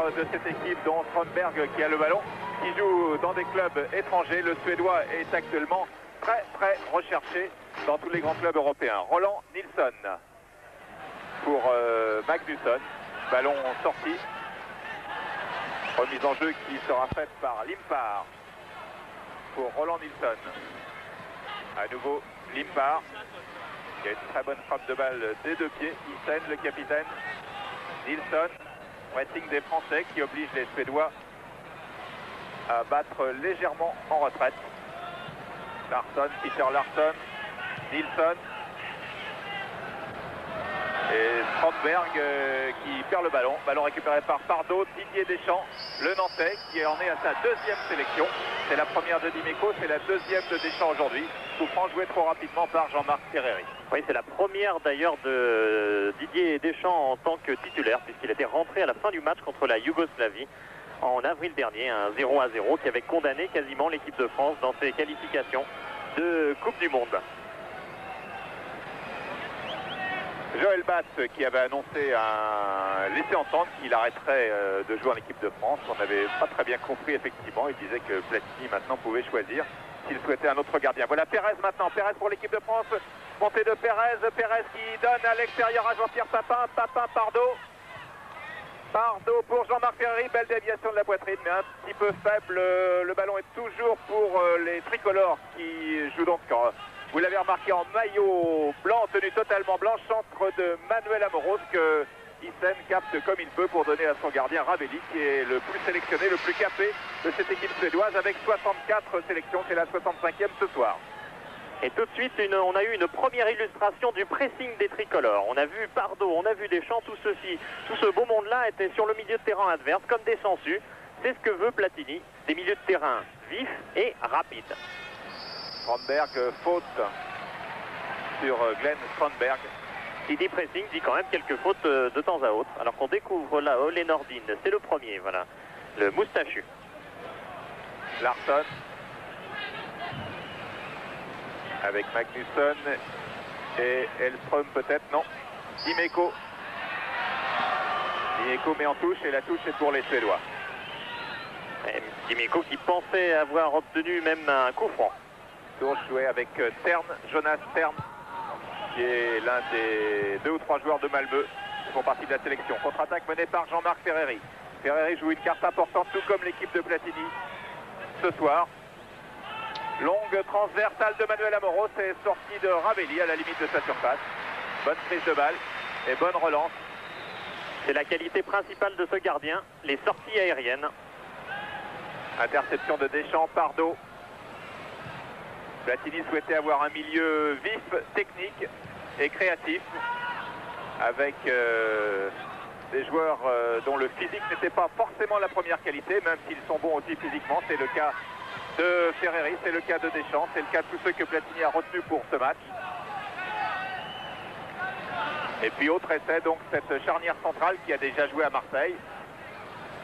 joueurs de cette équipe, dont Strandberg qui a le ballon, qui joue dans des clubs étrangers. Le Suédois est actuellement très recherché dans tous les grands clubs européens. Roland Nilsson pour Magnusson. Ballon sorti. Remise en jeu qui sera faite par Limpar pour Roland Nilsson. À nouveau Limpar qui a une très bonne frappe de balle des deux pieds. Isen, le capitaine. Nilsson, pressing des Français qui oblige les Suédois à battre légèrement en retraite. Larsson, Peter Larsson, Nilsson et Strandberg qui perd le ballon. Ballon récupéré par Pardo, Didier Deschamps, le Nantais qui en est à sa deuxième sélection. C'est la première de Dimeco, c'est la deuxième de Deschamps aujourd'hui. Coup franc joué trop rapidement par Jean-Marc Ferreri. Oui, c'est la première d'ailleurs de Didier Deschamps en tant que titulaire, puisqu'il était rentré à la fin du match contre la Yougoslavie en avril dernier, un 0-0 qui avait condamné quasiment l'équipe de France dans ses qualifications de Coupe du Monde. Joël Bass qui avait annoncé laissé entendre qu'il arrêterait de jouer en équipe de France. On n'avait pas très bien compris effectivement. Il disait que Platini maintenant pouvait choisir s'il souhaitait un autre gardien. Voilà Pérez maintenant. Pérez pour l'équipe de France. Montée de Pérez. Pérez qui donne à l'extérieur à Jean-Pierre Papin. Papin, Pardo. Pardo pour Jean-Marc Ferreri. Belle déviation de la poitrine mais un petit peu faible. Le ballon est toujours pour les tricolores qui jouent donc. Vous l'avez remarqué en maillot blanc, tenue totalement blanche, centre de Manuel Amoros que Isen capte comme il peut pour donner à son gardien Ravelli qui est le plus sélectionné, le plus capé de cette équipe suédoise avec 64 sélections. C'est la 65e ce soir. Et tout de suite, on a eu une première illustration du pressing des tricolores. On a vu Pardo, on a vu Deschamps, tout ce beau monde-là était sur le milieu de terrain adverse comme des sangsues. C'est ce que veut Platini, des milieux de terrain vifs et rapides. Strandberg, faute sur Glenn Strandberg. Qui dit pressing dit quand même quelques fautes de temps à autre. Alors qu'on découvre là Ole Nordin, c'est le premier, voilà, le moustachu. Larsson avec Magnusson et Elström peut-être, non. Dimeco. Dimeco met en touche et la touche est pour les Suédois. Dimeco qui pensait avoir obtenu même un coup franc. Touche joué avec Tern, Jonas Tern, qui est l'un des 2 ou 3 joueurs de Malmö qui font partie de la sélection. Contre-attaque menée par Jean-Marc Ferreri. Ferreri joue une carte importante, tout comme l'équipe de Platini ce soir. Longue transversale de Manuel Amoros et sortie de Ravelli à la limite de sa surface. Bonne prise de balle et bonne relance. C'est la qualité principale de ce gardien, les sorties aériennes. Interception de Deschamps, Pardo. Platini souhaitait avoir un milieu vif, technique et créatif avec des joueurs dont le physique n'était pas forcément la première qualité, même s'ils sont bons aussi physiquement. C'est le cas de Ferreri, c'est le cas de Deschamps, c'est le cas de tous ceux que Platini a retenus pour ce match. Et puis autre essai, donc cette charnière centrale qui a déjà joué à Marseille.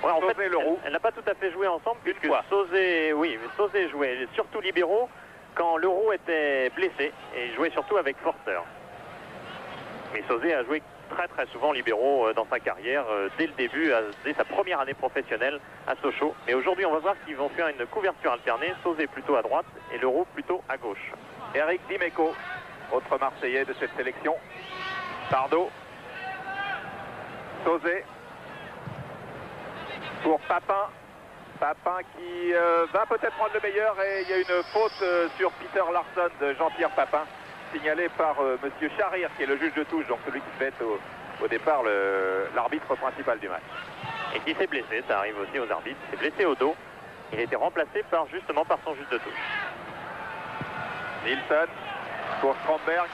Ouais, en fait, Leroux. Elle n'a pas tout à fait joué ensemble, puisque fois. Sauzé jouait surtout libéraux quand Leroux était blessé, et il jouait surtout avec Forster. Mais Sauzé a joué très souvent libéraux dans sa carrière, dès le début, dès sa première année professionnelle à Sochaux. Mais aujourd'hui, on va voir qu'ils vont faire une couverture alternée, Sauzé plutôt à droite et Leroux plutôt à gauche. Eric Dimeco, autre Marseillais de cette sélection. Pardo. Sauzé. Pour Papin. Papin qui va peut-être prendre le meilleur et il y a une faute sur Peter Larsson de Jean-Pierre Papin, signalé par monsieur Charir qui est le juge de touche, donc celui qui devait être au départ l'arbitre principal du match. Et qui s'est blessé, ça arrive aussi aux arbitres, il s'est blessé au dos. Il a été remplacé justement par son juge de touche. Nilsson pour Strandberg,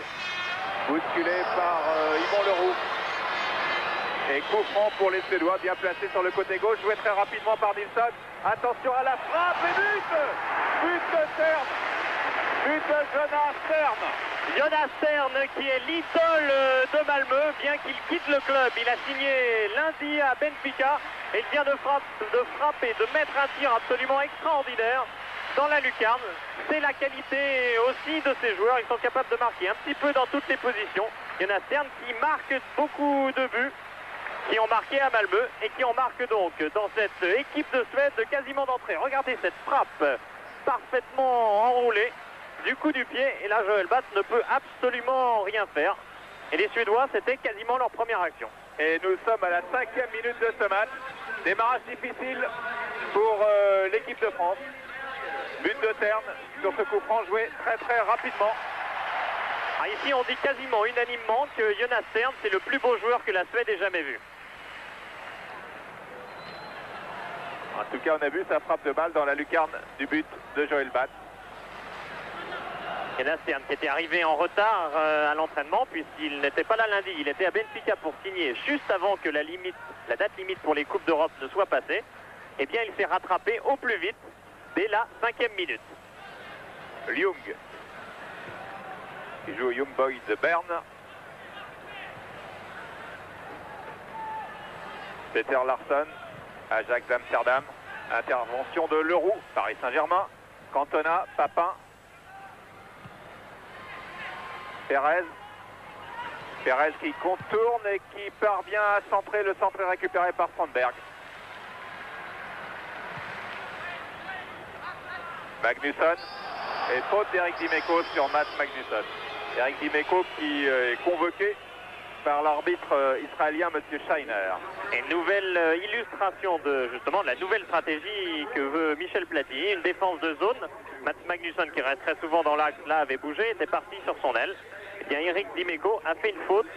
bousculé par Yvon Leroux. Et coup franc pour les Suédois, bien placé sur le côté gauche, joué très rapidement par Nilsson. Attention à la frappe et but! But de Tern! But de Jonas Tern! Jonas Tern qui est l'idole de Malmö, bien qu'il quitte le club. Il a signé lundi à Benfica et il vient de frapper, de mettre un tir absolument extraordinaire dans la lucarne. C'est la qualité aussi de ces joueurs, ils sont capables de marquer un petit peu dans toutes les positions. Jonas Tern qui marque beaucoup de buts. qui ont marqué à Malmö et qui en marquent donc dans cette équipe de Suède quasiment d'entrée. Regardez cette frappe parfaitement enroulée du coup du pied, et là Joel Bath ne peut absolument rien faire. Et les Suédois, c'était quasiment leur première action. Et nous sommes à la 5e minute de ce match. Démarrage difficile pour l'équipe de France. But de Tern sur ce coup franc joué très rapidement. Ah, ici, on dit quasiment unanimement que Jonas Tern, c'est le plus beau joueur que la Suède ait jamais vu. En tout cas, on a vu sa frappe de balle dans la lucarne du but de Joel Bath. Jonas Tern qui était arrivé en retard à l'entraînement puisqu'il n'était pas là lundi. Il était à Benfica pour signer juste avant que la date limite pour les Coupes d'Europe ne soit passée. Eh bien, il s'est rattrapé au plus vite dès la 5e minute. Ljung, qui joue au Young Boys de Berne. Peter Larsson, Ajax d'Amsterdam. Intervention de Leroux, Paris Saint-Germain. Cantona, Papin. Perez qui contourne et qui parvient à centrer. Le centre est récupéré par Strandberg. Magnusson et faute d'Eric Dimeco sur Mats Magnusson. Eric Dimeco qui est convoqué par l'arbitre israélien M. Scheiner. Et nouvelle illustration de justement de la nouvelle stratégie que veut Michel Platini, une défense de zone. Mats Magnusson qui reste très souvent dans l'axe là avait bougé, était parti sur son aile. Eh bien, Eric Dimeco a fait une faute.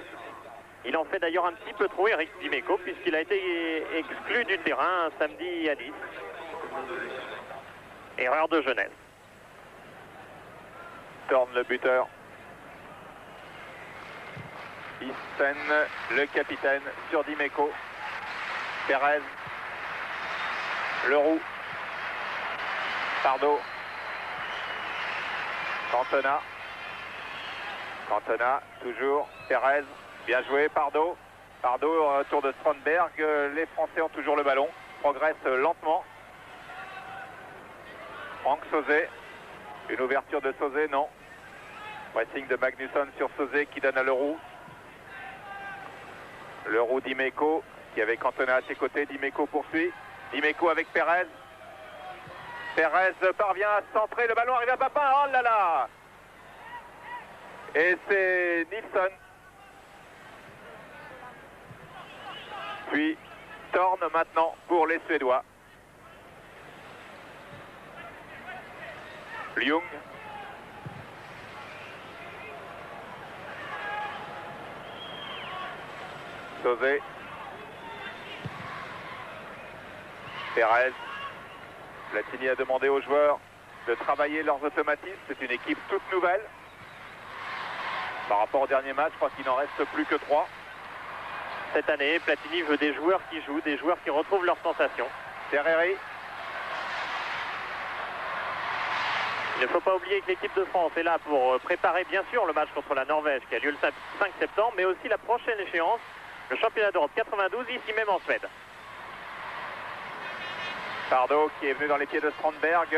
Il en fait d'ailleurs un petit peu trop, Eric Dimeco, puisqu'il a été exclu du terrain samedi à Nice. Erreur de jeunesse. Thorn le buteur. Isten le capitaine sur Dimeco. Perez. Leroux. Pardo. Cantona. Cantona, toujours. Perez, bien joué. Pardo. Pardo, retour de Strandberg. Les Français ont toujours le ballon. Progressent lentement. Franck Sauzet. Une ouverture de Sauzet, non. Pressing de Magnusson sur Sauzet qui donne à Leroux. Leroux Dimeco qui avait Cantona à ses côtés. Dimeco poursuit. Dimeco avec Perez. Perez parvient à centrer. Le ballon arrive à Papin. Oh là là! Et c'est Nilsson. Puis Thorn maintenant pour les Suédois. Ljung. Sauzet. Perez. Platini a demandé aux joueurs de travailler leurs automatismes. C'est une équipe toute nouvelle. Par rapport au dernier match, je crois qu'il n'en reste plus que 3. Cette année, Platini veut des joueurs qui jouent, des joueurs qui retrouvent leurs sensations. Terreri. Il ne faut pas oublier que l'équipe de France est là pour préparer bien sûr le match contre la Norvège qui a lieu le 5 septembre, mais aussi la prochaine échéance, le championnat d'Europe 92, ici même en Suède. Pardo qui est venu dans les pieds de Strandberg,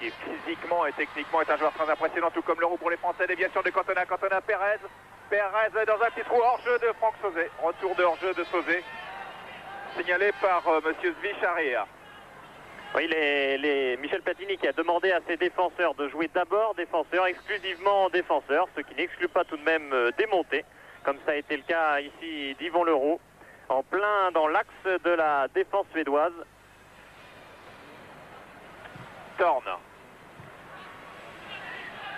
qui physiquement et techniquement est un joueur très impressionnant, tout comme Leroux pour les Français. Déviation de Cantona, Cantona, Perez. Perez dans un petit trou, hors-jeu de Franck Sauzet. Retour de hors-jeu de Sauzet, signalé par Monsieur Zvicharia. Oui, Michel Platini qui a demandé à ses défenseurs de jouer d'abord défenseurs, exclusivement défenseurs, ce qui n'exclut pas tout de même démonter, comme ça a été le cas ici d'Yvon Leroux, en plein dans l'axe de la défense suédoise. Thorn.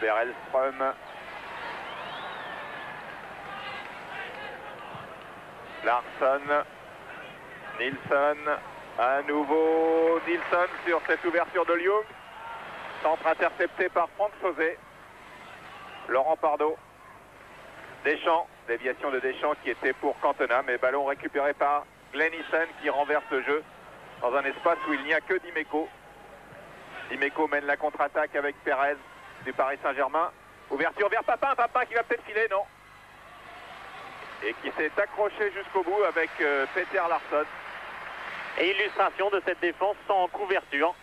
Berelström. Larsson. Nilsson. À nouveau Nilsson sur cette ouverture de Ljung. Centre intercepté par Franck Sauzet. Laurent Pardo. Deschamps. Déviation de Deschamps qui était pour Cantona, mais ballon récupéré par Glennissen qui renverse le jeu dans un espace où il n'y a que Dimeco. Dimeco mène la contre-attaque avec Perez du Paris Saint-Germain. Ouverture vers Papin, Papin qui va peut-être filer, non. Et qui s'est accroché jusqu'au bout avec Peter Larsson. Et illustration de cette défense sans couverture.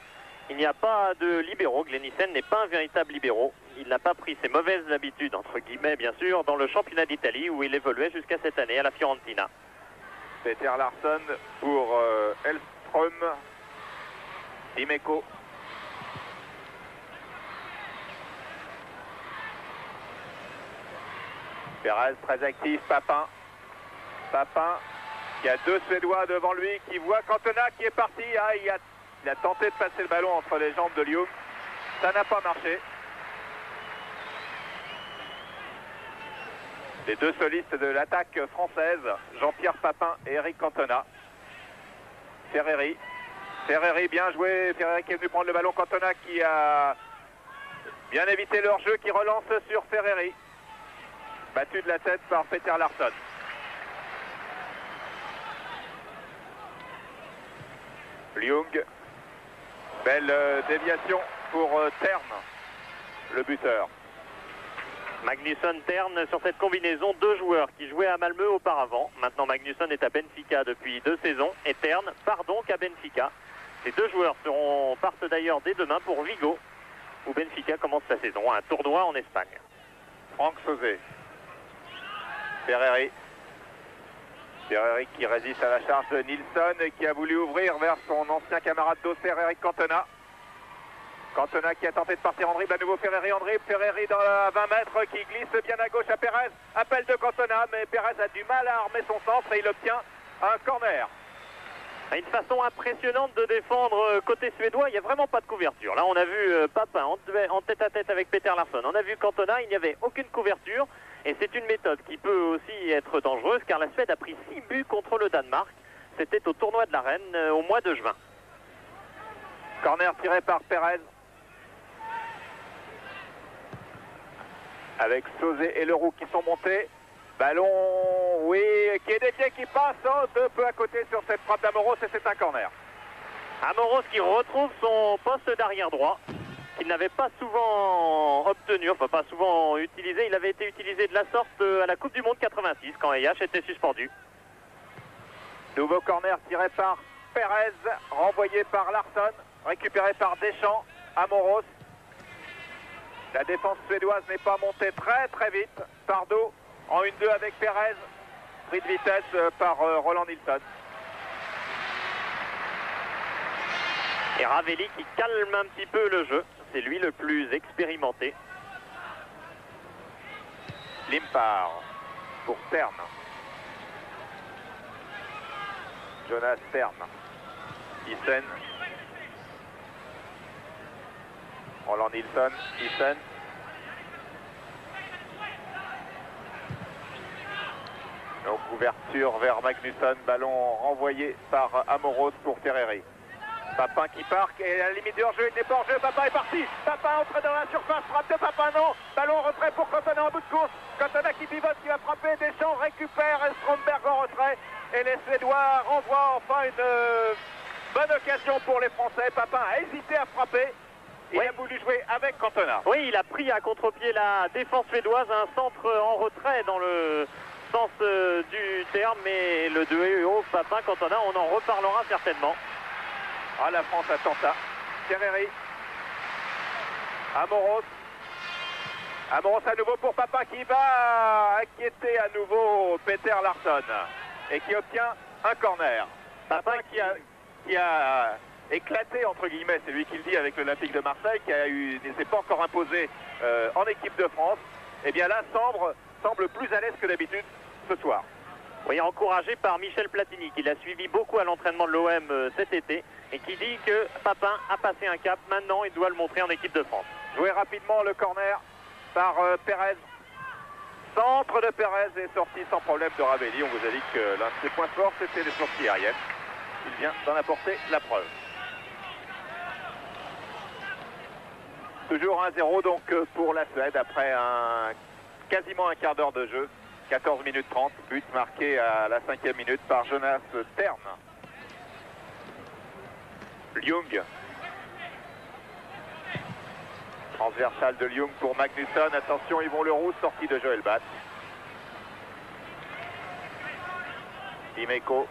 Il n'y a pas de libéraux. Glennissen n'est pas un véritable libéraux. Il n'a pas pris ses mauvaises habitudes, entre guillemets bien sûr, dans le championnat d'Italie où il évoluait jusqu'à cette année à la Fiorentina. Peter Larsson pour Hellström. Dimeco. Perez très actif, Papin. Papin qui a deux Suédois devant lui, qui voit Cantona qui est parti. Ah, il a tenté de passer le ballon entre les jambes de Ljung. Ça n'a pas marché. Les deux solistes de l'attaque française, Jean-Pierre Papin et Eric Cantona. Ferreri. Ferreri, bien joué. Ferreri qui est venu prendre le ballon. Cantona qui a bien évité leur jeu, qui relance sur Ferreri. Battu de la tête par Peter Larsson. Ljung. Belle déviation pour Tern, le buteur. Magnusson, Tern, sur cette combinaison, deux joueurs qui jouaient à Malmö auparavant. Maintenant, Magnusson est à Benfica depuis 2 saisons et Tern part donc à Benfica. Ces deux joueurs partent d'ailleurs dès demain pour Vigo, où Benfica commence sa saison, un tournoi en Espagne. Franck Sauzet. Ferreri. Ferreri qui résiste à la charge de Nilsson et qui a voulu ouvrir vers son ancien camarade d'Auxerre, Eric Cantona. Cantona qui a tenté de partir en dribble, à nouveau Ferreri en dribble. Ferreri dans la 20 mètres qui glisse bien à gauche à Perez. Appel de Cantona, mais Perez a du mal à armer son centre et il obtient un corner. Une façon impressionnante de défendre côté suédois, il n'y a vraiment pas de couverture. Là, on a vu Papin en tête-à-tête avec Peter Larsson. On a vu Cantona, il n'y avait aucune couverture. Et c'est une méthode qui peut aussi être dangereuse, car la Suède a pris 6 buts contre le Danemark. C'était au tournoi de la Reine au mois de juin. Corner tiré par Perez. Avec Sauzet et Leroux qui sont montés. Ballon, oui, qui est dévié, qui passe de peu à côté sur cette frappe d'Amoros et c'est un corner. Amoros qui retrouve son poste d'arrière droit, qu'il n'avait pas souvent obtenu, enfin pas souvent utilisé. Il avait été utilisé de la sorte à la Coupe du Monde 86 quand EH était suspendu. Nouveau corner tiré par Perez, renvoyé par Larsson, récupéré par Deschamps, Amoros. La défense suédoise n'est pas montée très vite. Pardo en 1-2 avec Perez, pris de vitesse par Roland Nilsson. Et Ravelli qui calme un petit peu le jeu. C'est lui le plus expérimenté. Limpar pour Tern. Jonas Tern. Thyssen. Roland Nilsson. Thyssen. Donc ouverture vers Magnusson. Ballon renvoyé par Amoros pour Ferreri. Papin qui part, et à la limite du hors-jeu, il n'est pas hors-jeu, Papin est parti. Papin entre dans la surface, frappe de Papin, non. Ballon retrait pour Cantona en bout de course. Cantona qui pivote, qui va frapper, Deschamps récupère, Stromberg en retrait. Et les Suédois renvoient enfin une bonne occasion pour les Français. Papin a hésité à frapper. Il a voulu jouer avec Cantona. Oui, il a pris à contre-pied la défense suédoise, un centre en retrait dans le sens du terme, mais le duo Papin, Cantona, on en reparlera certainement. Ah, la France attend ça. Ferreri. Amoros. Amoros à nouveau pour Papin qui va inquiéter à nouveau Peter Larsson et qui obtient un corner. Papin qui a éclaté, entre guillemets, c'est lui qui le dit, avec l'Olympique de Marseille, qui ne s'est pas encore imposé en équipe de France. Et bien là, semble plus à l'aise que d'habitude ce soir. Oui, encouragé par Michel Platini, qui l'a suivi beaucoup à l'entraînement de l'OM cet été, et qui dit que Papin a passé un cap. Maintenant, il doit le montrer en équipe de France. Joué rapidement le corner par Perez. Centre de Perez est sorti sans problème de Ravelli. On vous a dit que l'un de ses points forts, c'était les sorties aériennes. Il vient d'en apporter la preuve. Toujours 1-0 donc pour la Suède après quasiment un quart d'heure de jeu. 14 minutes 30, but marqué à la 5e minute par Jonas Tern. Ljung. Transversal de Ljung pour Magnusson. Attention, Yvon Leroux, sortie de Joël Batt. Dimeco.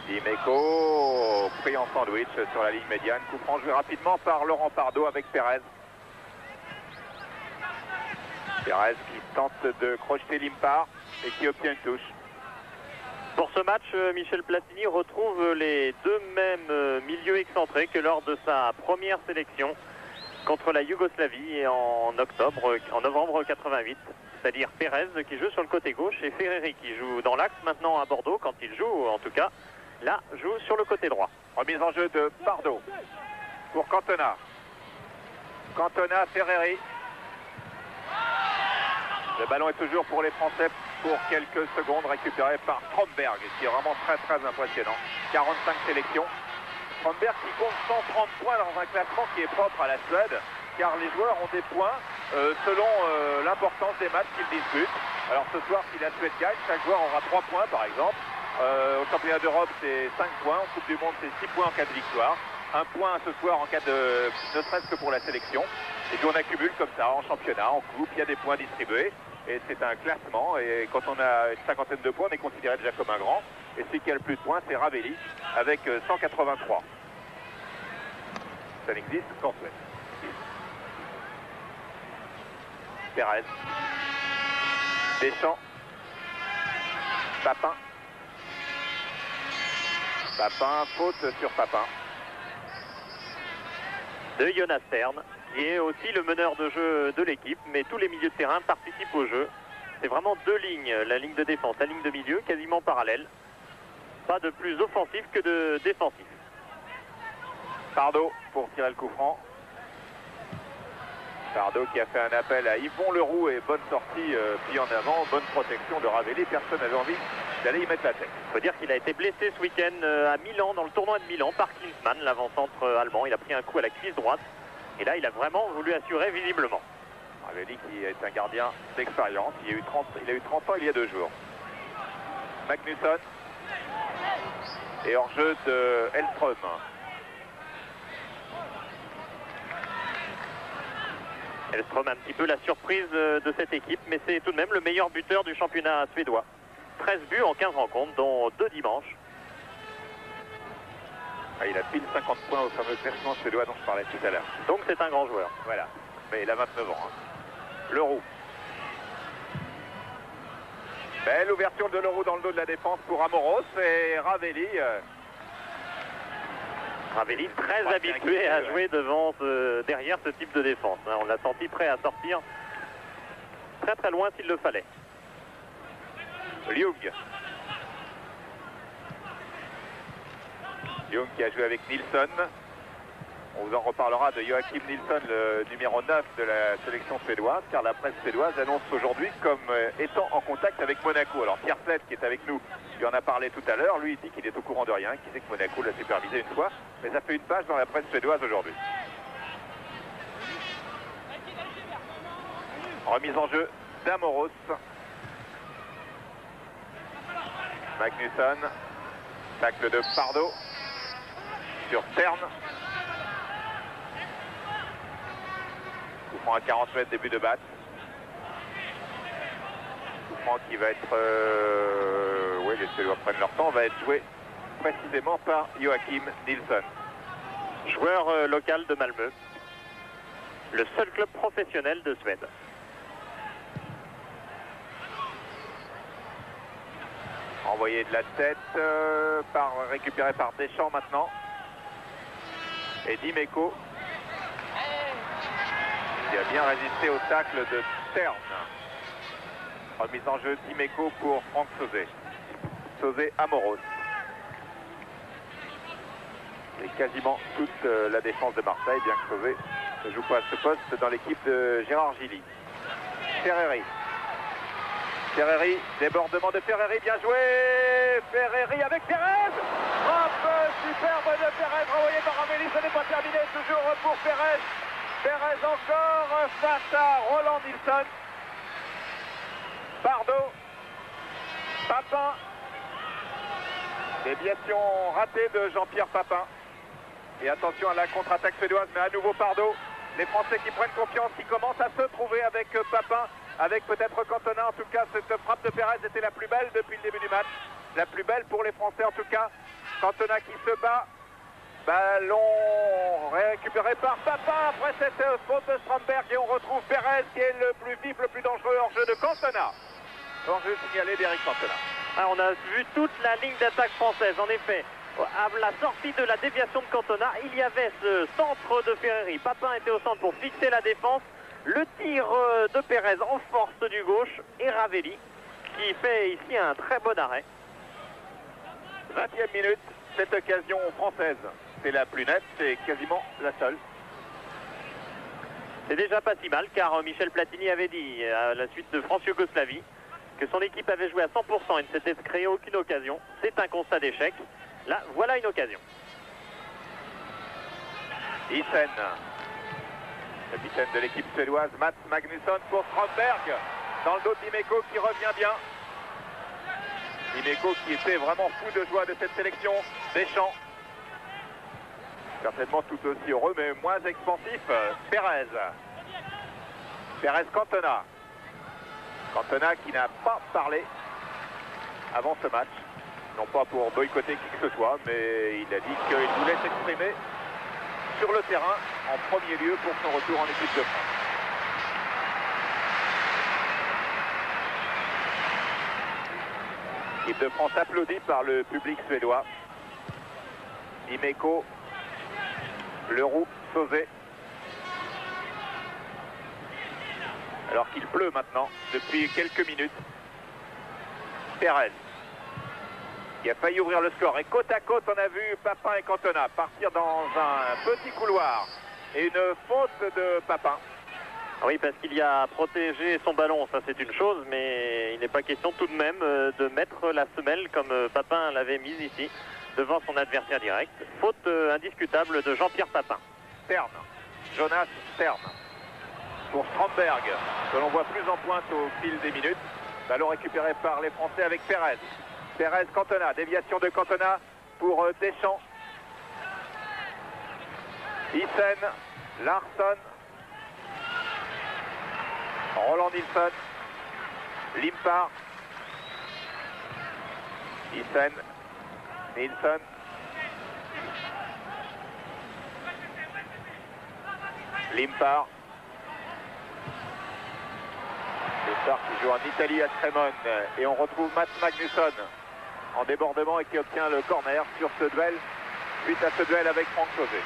Dimeco pris en sandwich sur la ligne médiane. Coup franc joué rapidement par Laurent Pardo avec Perez. Perez qui tente de crocheter Limpar et qui obtient une touche. Pour ce match, Michel Platini retrouve les deux mêmes milieux excentrés que lors de sa première sélection contre la Yougoslavie en novembre 88. C'est-à-dire Perez qui joue sur le côté gauche et Ferreri qui joue dans l'axe maintenant à Bordeaux, quand il joue en tout cas, là joue sur le côté droit. Remise en jeu de Pardo pour Cantona. Cantona, Ferreri. Le ballon est toujours pour les Français pour quelques secondes, récupéré par Stromberg, qui est vraiment très impressionnant. 45 sélections. Stromberg qui compte 130 points dans un classement qui est propre à la Suède, car les joueurs ont des points selon l'importance des matchs qu'ils disputent. Alors ce soir, si la Suède gagne, chaque joueur aura 3 points par exemple. Au championnat d'Europe, c'est 5 points. En Coupe du Monde, c'est 6 points en cas de victoire. 1 point ce soir en cas de, ne serait-ce que pour la sélection. Et puis on accumule comme ça en championnat, en coupe, il y a des points distribués. Et c'est un classement. Et quand on a une cinquantaine de points, on est considéré déjà comme un grand. Et celui qui a le plus de points, c'est Ravelli, avec 183. Ça n'existe qu'en Suède. Perez. Deschamps. Papin. Papin, faute sur Papin. De Jonas Stern, qui est aussi le meneur de jeu de l'équipe, mais tous les milieux de terrain participent au jeu. C'est vraiment deux lignes, la ligne de défense, la ligne de milieu, quasiment parallèle. Pas de plus offensif que de défensif. Pardo pour tirer le coup franc. Pardo qui a fait un appel à Yvon Leroux et bonne sortie, puis en avant, bonne protection de Ravelli. Personne n'avait envie d'aller y mettre la tête. Il faut dire qu'il a été blessé ce week-end à Milan, dans le tournoi de Milan, par Klinsmann, l'avant-centre allemand. Il a pris un coup à la cuisse droite. Et là, il a vraiment voulu assurer visiblement. Ravelli qui est un gardien d'expérience. Il a eu 30 ans il y a 2 jours. Magnusson. Et hors-jeu de Hellström. Hellström, un petit peu la surprise de cette équipe, mais c'est tout de même le meilleur buteur du championnat suédois. 13 buts en 15 rencontres, dont 2 dimanches. Ah, il a pile 50 points au fameux classement suédois dont je parlais tout à l'heure. Donc c'est un grand joueur. Voilà, mais il a 29 ans. Leroux. Belle ouverture de Leroux dans le dos de la défense pour Amoros et Ravelli. Ravelli très habitué à jouer derrière ce type de défense. On l'a senti prêt à sortir très loin s'il le fallait. Ljung. Ljung qui a joué avec Nilsson. On vous en reparlera de Joachim Nilsson, le numéro 9 de la sélection suédoise, car la presse suédoise annonce aujourd'hui comme étant en contact avec Monaco. Alors Pierre Plett, qui est avec nous, lui en a parlé tout à l'heure, lui il dit qu'il est au courant de rien, qu'il sait que Monaco l'a supervisé une fois, mais ça fait une page dans la presse suédoise aujourd'hui. Remise en jeu d'Amoros. Magnusson, tacle de Pardo sur Stern. Coup franc à 40 mètres, début de batte. Coup franc qui va être... oui, les Suédois prennent leur temps, va être joué précisément par Joachim Nilsson. Joueur local de Malmö. Le seul club professionnel de Suède. Envoyé de la tête, récupéré par Deschamps maintenant. Et Dimeco. Il a bien résisté au tacle de Stern. Remise en jeu Dimeco pour Franck Sauzet. Sauzet Amoros. Et quasiment toute la défense de Marseille, bien que Sauzet ne joue pas à ce poste dans l'équipe de Gérard Gilly. Ferreri. Ferreri, débordement de Ferreri, bien joué. Ferreri avec Perez. Frappe superbe de Perez, renvoyé par Ravelli, ce n'est pas terminé, toujours pour Perez. Perez encore face à Roland Nilsson. Pardo. Papin. Déviation ratée de Jean-Pierre Papin. Et attention à la contre-attaque suédoise, mais à nouveau Pardo. Les Français qui prennent confiance, qui commencent à se trouver avec Papin, avec peut-être Cantona. En tout cas, cette frappe de Perez était la plus belle depuis le début du match. La plus belle pour les Français en tout cas. Cantona qui se bat. Ballon récupéré par Papin après cette faute de Stromberg et on retrouve Pérez qui est le plus vif, le plus dangereux hors jeu de Cantona. Hors jeu signalé d'Eric Cantona. Ah, on a vu toute la ligne d'attaque française, en effet. À la sortie de la déviation de Cantona, il y avait ce centre de Ferreri. Papin était au centre pour fixer la défense. Le tir de Pérez en force du gauche et Ravelli qui fait ici un très bon arrêt. 20e minute, cette occasion française. C'est la plus nette, c'est quasiment la seule. C'est déjà pas si mal car Michel Platini avait dit à la suite de France-Yougoslavie que son équipe avait joué à 100% et ne s'était créé aucune occasion. C'est un constat d'échec. Là, voilà une occasion. Isen, capitaine de l'équipe suédoise, Mats Magnusson pour Stromberg. Dans le dos de Dimeco qui revient bien. Dimeco qui était vraiment fou de joie de cette sélection. Deschamps, certainement tout aussi heureux mais moins expansif. Pérez. Pérez Cantona. Cantona qui n'a pas parlé avant ce match. Non pas pour boycotter qui que ce soit, mais il a dit qu'il voulait s'exprimer sur le terrain en premier lieu pour son retour en équipe de France. L'équipe de France applaudie par le public suédois. Dimeco, Leroux, Sauzet. Alors qu'il pleut maintenant depuis quelques minutes. Pérez qui a failli ouvrir le score. Et côte à côte, on a vu Papin et Cantona partir dans un petit couloir. Et une faute de Papin. Oui, parce qu'il y a protégé son ballon, ça c'est une chose, mais il n'est pas question tout de même de mettre la semelle comme Papin l'avait mise ici, devant son adversaire direct. Faute indiscutable de Jean-Pierre Papin. Stern, Jonas Stern, pour Stromberg, que l'on voit plus en pointe au fil des minutes. Ballon récupéré par les Français avec Pérez. Pérez, Cantona, déviation de Cantona pour Deschamps. Isen, Larsson, Roland Nilsson, Limpar, Isen, Nilsson, Limpar. Limpar qui joue en Italie à Crémone et on retrouve Mats Magnusson en débordement et qui obtient le corner sur ce duel, suite à ce duel avec Franck Sauzet.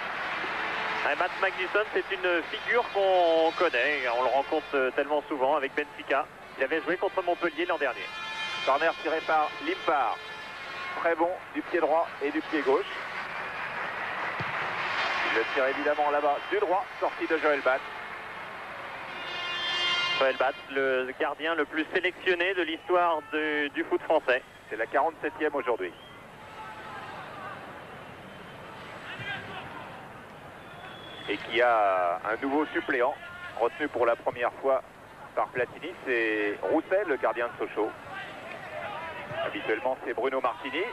Mats Magnusson, c'est une figure qu'on connaît, on le rencontre tellement souvent avec Benfica. Il avait joué contre Montpellier l'an dernier. Corner tiré par Limpar, très bon du pied droit et du pied gauche. Il le tire évidemment là-bas du droit, sortie de Joël Batz. Joël Batz, le gardien le plus sélectionné de l'histoire du foot français. C'est la 47e aujourd'hui. Et qui a un nouveau suppléant, retenu pour la première fois par Platini, c'est Rousset, le gardien de Sochaux. Habituellement, c'est Bruno Martini,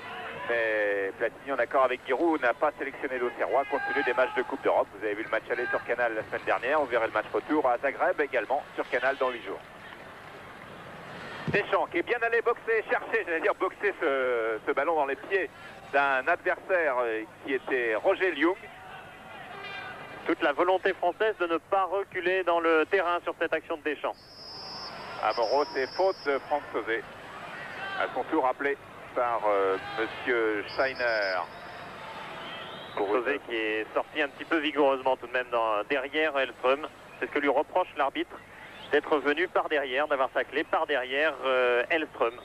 mais Platini, en accord avec Giroud, n'a pas sélectionné l'Auxerrois compte tenu des matchs de Coupe d'Europe. Vous avez vu le match aller sur Canal la semaine dernière, vous verrez le match retour à Zagreb également sur Canal dans 8 jours. Deschamps qui est bien allé boxer, chercher, j'allais dire boxer ce ballon dans les pieds d'un adversaire qui était Roger Liung. Toute la volonté française de ne pas reculer dans le terrain sur cette action de Deschamps. À Moreau, c'est faute de Franck Sauzet. À son tour appelé par monsieur Scheiner. Sauzet qui est sorti un petit peu vigoureusement tout de même derrière Hellström. C'est ce que lui reproche l'arbitre, d'être venu par derrière, d'avoir taclé par derrière Hellström.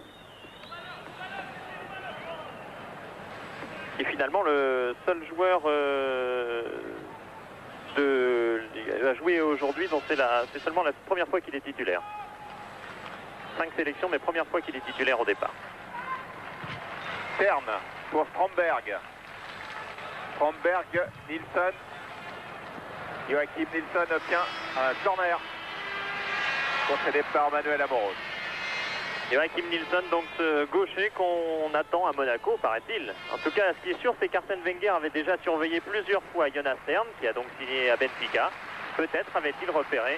Et finalement le seul joueur a joué aujourd'hui, donc c'est seulement la première fois qu'il est titulaire. 5 sélections, mais première fois qu'il est titulaire au départ. Stern pour Stromberg. Stromberg, Nilsson. Joachim Nilsson obtient un corner concédé par Manuel Amoros. Joachim Nilsson, donc ce gaucher qu'on attend à Monaco, paraît-il. En tout cas, ce qui est sûr, c'est qu'Arsène Wenger avait déjà surveillé plusieurs fois Jonas Stern, qui a donc signé à Benfica. Peut-être avait-il repéré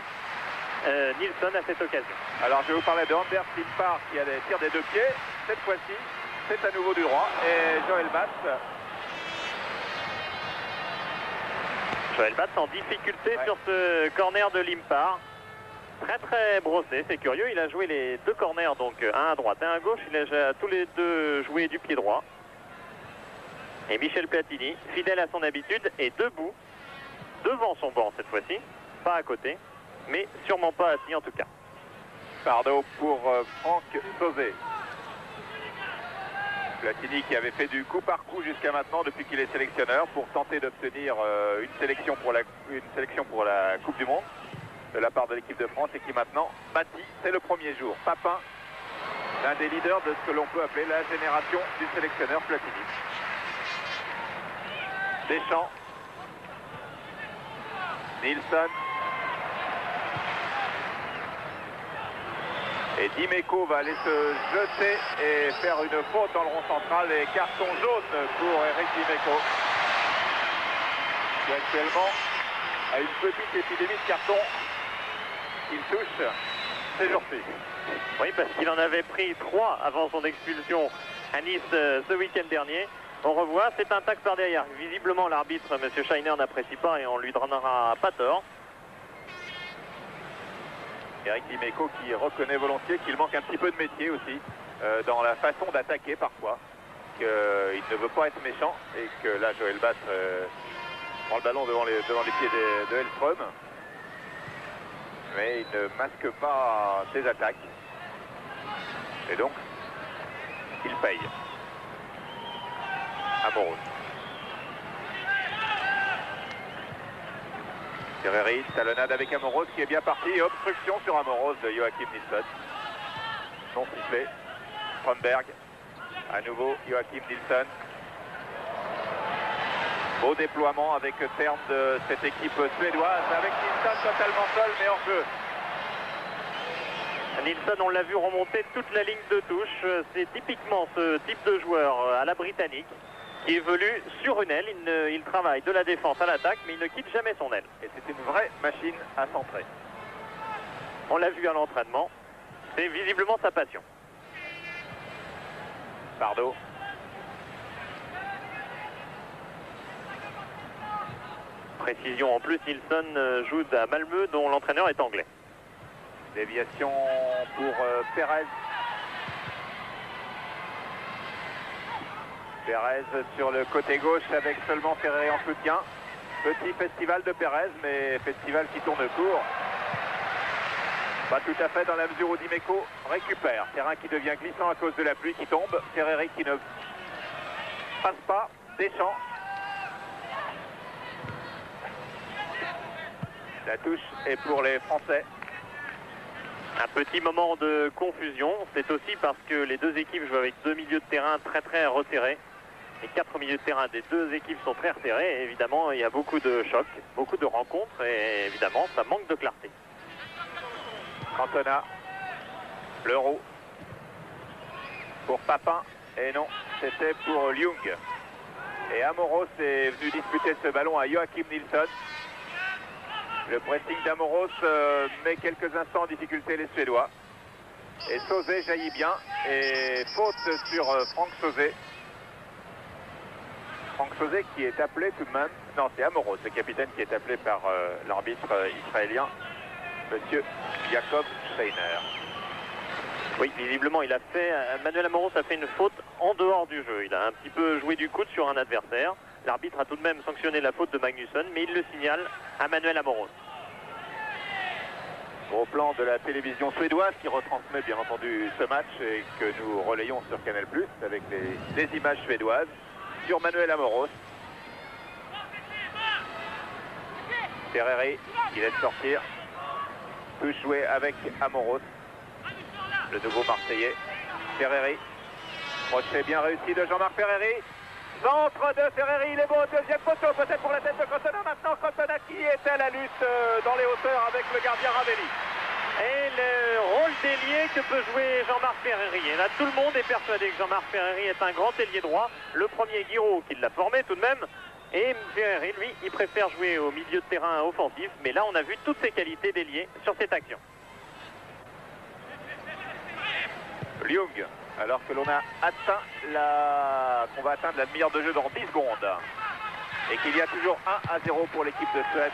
Nilsson à cette occasion. Alors, je vais vous parler de Anders Limpar qui a des tirs des deux pieds. Cette fois-ci, c'est à nouveau du droit. Et Joël Batz Joël Batz en difficulté sur ce corner de Limpar. Très très brossé, c'est curieux. Il a joué les deux corners, donc un à droite et un à gauche. Il a tous les deux joué du pied droit. Et Michel Platini, fidèle à son habitude, est debout, devant son banc cette fois-ci. Pas à côté, mais sûrement pas assis en tout cas. Pardo pour Franck Sauzet. Platini qui avait fait du coup par coup jusqu'à maintenant depuis qu'il est sélectionneur pour tenter d'obtenir une sélection pour la Coupe du Monde de la part de l'équipe de France et qui maintenant bâtit, c'est le premier jour. Papin, l'un des leaders de ce que l'on peut appeler la génération du sélectionneur Platini. Deschamps, Nilsson et Dimeco va aller se jeter et faire une faute dans le rond central et carton jaune pour Eric Dimeco qui actuellement a une petite épidémie de carton. Il touche ces jours-ci. Oui, parce qu'il en avait pris 3 avant son expulsion à Nice ce week-end dernier. On revoit, c'est un tacle par derrière. Visiblement, l'arbitre, M. Scheiner, n'apprécie pas et on lui donnera pas tort. Eric Dimeco qui reconnaît volontiers qu'il manque un petit peu de métier aussi dans la façon d'attaquer parfois. Qu'il ne veut pas être méchant et que là, Joël Batz prend le ballon devant les pieds de Hellström. Mais il ne masque pas ses attaques. Et donc, il paye. Amoros. Ferreri, talonnade avec Amoros qui est bien parti. Obstruction sur Amoros de Joachim Nilsson. Non sifflé. Stromberg. À nouveau Joachim Nilsson. Beau déploiement avec terme de cette équipe suédoise avec Nilsson totalement seul mais hors jeu. Nilsson, on l'a vu remonter toute la ligne de touche. C'est typiquement ce type de joueur à la britannique qui évolue sur une aile. Il travaille de la défense à l'attaque mais il ne quitte jamais son aile. Et c'est une vraie machine à centrer. On l'a vu à l'entraînement. C'est visiblement sa passion. Pardo. Précision en plus, Nilsson joue à Malmö dont l'entraîneur est anglais. Déviation pour Perez. Perez sur le côté gauche avec seulement Ferreri en soutien. Petit festival de Perez, mais festival qui tourne court. Pas tout à fait dans la mesure où Dimeco récupère. Terrain qui devient glissant à cause de la pluie qui tombe. Ferreri qui ne passe pas. Deschamps. La touche est pour les Français. Un petit moment de confusion, c'est aussi parce que les deux équipes jouent avec deux milieux de terrain très très resserrés. Les 4 milieux de terrain des deux équipes sont très resserrés et évidemment il y a beaucoup de chocs, beaucoup de rencontres et évidemment ça manque de clarté. Cantona, Leroux pour Papin et non, c'était pour Ljung. Et Amoros est venu disputer ce ballon à Joachim Nilsson. Le pressing d'Amoros met quelques instants en difficulté les Suédois. Et Sauzet jaillit bien. Et faute sur Franck Sauzet. Franck Sauzet qui est appelé tout de même. Non, c'est Amoros, le capitaine qui est appelé par l'arbitre israélien, monsieur Jacob Steiner. Oui, visiblement, Manuel Amoros a fait une faute en dehors du jeu. Il a un petit peu joué du coude sur un adversaire. L'arbitre a tout de même sanctionné la faute de Magnusson, mais il le signale à Manuel Amoros. Au plan de la télévision suédoise qui retransmet bien entendu ce match et que nous relayons sur Canal+, avec les images suédoises, sur Manuel Amoros. Ferreri qui laisse sortir. Peut jouer avec Amoros. Le nouveau Marseillais. Ferreri. Crochet bien réussi de Jean-Marc Ferreri. Centre de Ferreri, il est beau, deuxième poteau, peut-être pour la tête de Cantona. Maintenant, Cantona qui est à la lutte dans les hauteurs avec le gardien Ravelli. Et le rôle d'ailier que peut jouer Jean-Marc Ferreri. Et là, tout le monde est persuadé que Jean-Marc Ferreri est un grand ailier droit. Le premier Guiraud qui l'a formé tout de même. Et Ferreri, lui, il préfère jouer au milieu de terrain offensif. Mais là, on a vu toutes ses qualités d'ailier sur cette action. Ljung, alors que l'on a atteint qu'on va atteindre la demi-heure de jeu dans 10 secondes. Et qu'il y a toujours 1-0 pour l'équipe de Suède,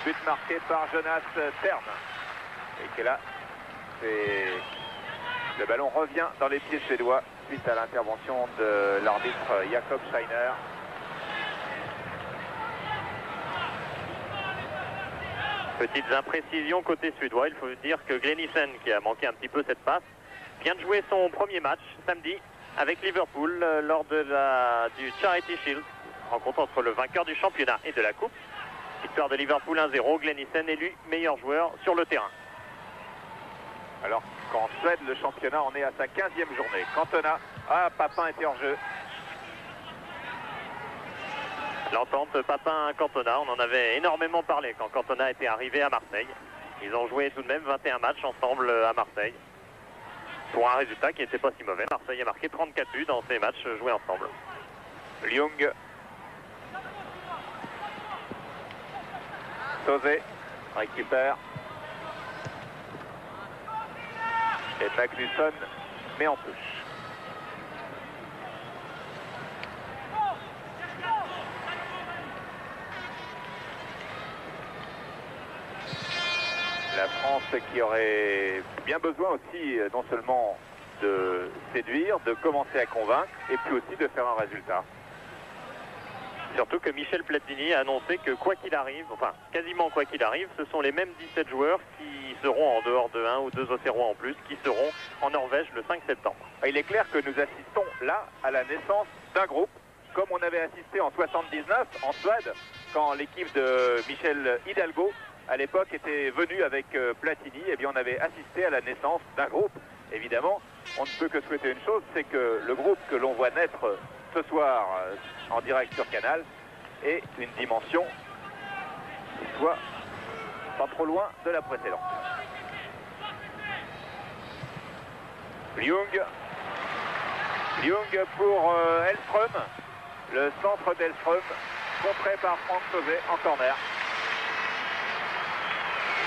but marqué par Jonas Tern. Et que là, le ballon revient dans les pieds suédois suite à l'intervention de l'arbitre Jakob Scheiner. Petites imprécisions côté suédois. Il faut dire que Glennissen, qui a manqué un petit peu cette passe, vient de jouer son premier match samedi avec Liverpool lors de du Charity Shield, rencontre entre le vainqueur du championnat et de la coupe. Victoire de Liverpool 1-0, Glennissen élu meilleur joueur sur le terrain. Alors qu'en Suède, le championnat en est à sa 15e journée. Cantona, Papin était hors jeu. L'entente Papin-Cantona, on en avait énormément parlé quand Cantona était arrivé à Marseille. Ils ont joué tout de même 21 matchs ensemble à Marseille. Pour un résultat qui n'était pas si mauvais. Marseille a marqué 34 buts dans ces matchs joués ensemble. Ljung. Sauzé récupère. Et Magnusson met en touche. La France qui aurait bien besoin aussi non seulement de séduire, de commencer à convaincre et puis aussi de faire un résultat. Surtout que Michel Platini a annoncé que quoi qu'il arrive, enfin quasiment quoi qu'il arrive, ce sont les mêmes 17 joueurs qui seront en dehors de 1 ou 2 Auxerrois en plus, qui seront en Norvège le 5 septembre. Il est clair que nous assistons là à la naissance d'un groupe, comme on avait assisté en 79 en Suède, quand l'équipe de Michel Hidalgo à l'époque était venue avec Platini, et bien on avait assisté à la naissance d'un groupe. Évidemment, on ne peut que souhaiter une chose, c'est que le groupe que l'on voit naître ce soir en direct sur Canal ait une dimension qui soit pas trop loin de la précédente. Ljung pour Hellström, le centre d'Hellström, contré par Franck Sauzé en corner.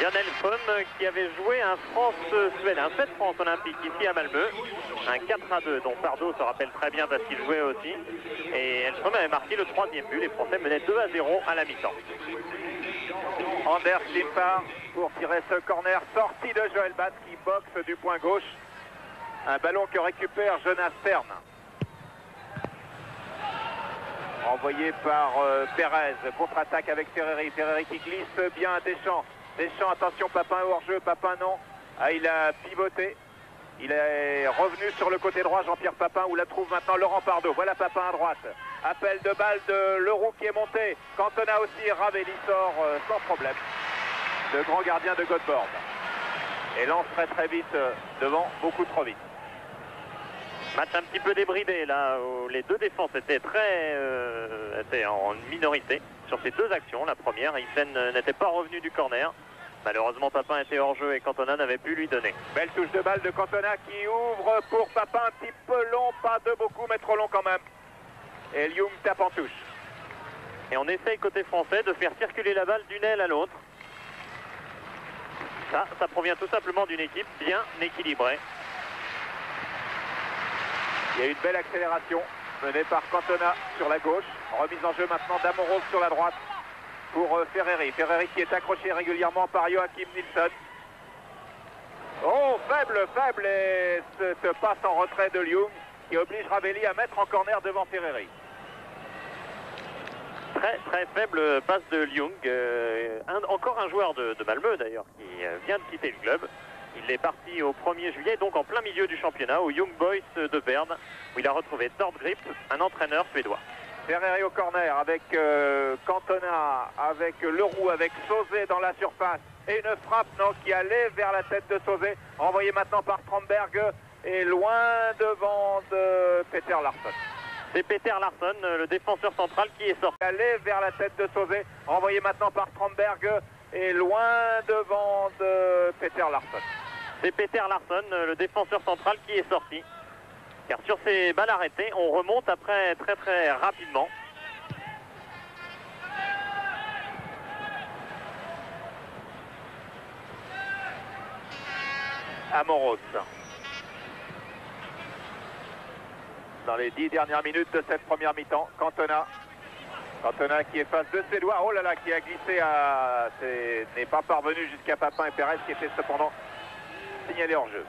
Jan Hellström qui avait joué un France-Suède, un 7 France olympique ici à Malmö, un 4-2 dont Pardo se rappelle très bien parce qu'il jouait aussi. Et Hellström avait marqué le 3e but, les Français menaient 2-0 à la mi-temps. Anders Limpar pour tirer ce corner, sorti de Joël Bass qui boxe du point gauche. Un ballon que récupère Jonas Tern. Envoyé par Pérez, contre-attaque avec Ferreri. Ferreri qui glisse bien à Deschamps. Deschamps, attention, Papin est hors jeu, Papin non. Il a pivoté. Il est revenu sur le côté droit, Jean-Pierre Papin, où la trouve maintenant Laurent Pardo. Voilà Papin à droite. Appel de balle de Leroux qui est monté. Cantona aussi, Ravelli sort sans problème. Le grand gardien de Göteborg. Et lance très vite devant, beaucoup trop vite. Match un petit peu débridé là, où les deux défenses étaient étaient en minorité sur ces deux actions. La première, Ibsen n'était pas revenu du corner. Malheureusement, Papin était hors jeu et Cantona n'avait pu lui donner. Belle touche de balle de Cantona qui ouvre pour Papin, un petit peu long, pas de beaucoup, mais trop long quand même. Et Ljung tape en touche. Et on essaye côté français de faire circuler la balle d'une aile à l'autre. Ça provient tout simplement d'une équipe bien équilibrée. Il y a une belle accélération menée par Cantona sur la gauche. Remise en jeu maintenant d'Amorov sur la droite pour Ferreri. Ferreri qui est accroché régulièrement par Joachim Nilsson. Oh, faible et cette passe en retrait de Ljung qui oblige Ravelli à mettre en corner devant Ferreri. Très faible passe de Ljung. Encore un joueur de Malmö d'ailleurs qui vient de quitter le club. Il est parti au 1er juillet, donc en plein milieu du championnat, au Young Boys de Berne, où il a retrouvé Tord Grip, un entraîneur suédois. Ferreri au corner avec Cantona, avec Leroux, avec Sauzé dans la surface. Et une frappe qui allait vers la tête de Sauzé, renvoyée maintenant par Stromberg et loin devant de Peter Larsson. C'est Peter Larsson, le défenseur central, qui est sorti. Allait vers la tête de Sauzé, renvoyée maintenant par Stromberg et loin devant de Peter Larsson. C'est Peter Larsson, le défenseur central, qui est sorti. Car sur ces balles arrêtées, on remonte après très rapidement. Amoros. Dans les 10 dernières minutes de cette première mi-temps, Cantona Cantona qui est face de ses doigts. Oh là là, qui a glissé à... n'est pas parvenu jusqu'à Papin et Pérez qui était cependant signalé hors jeu.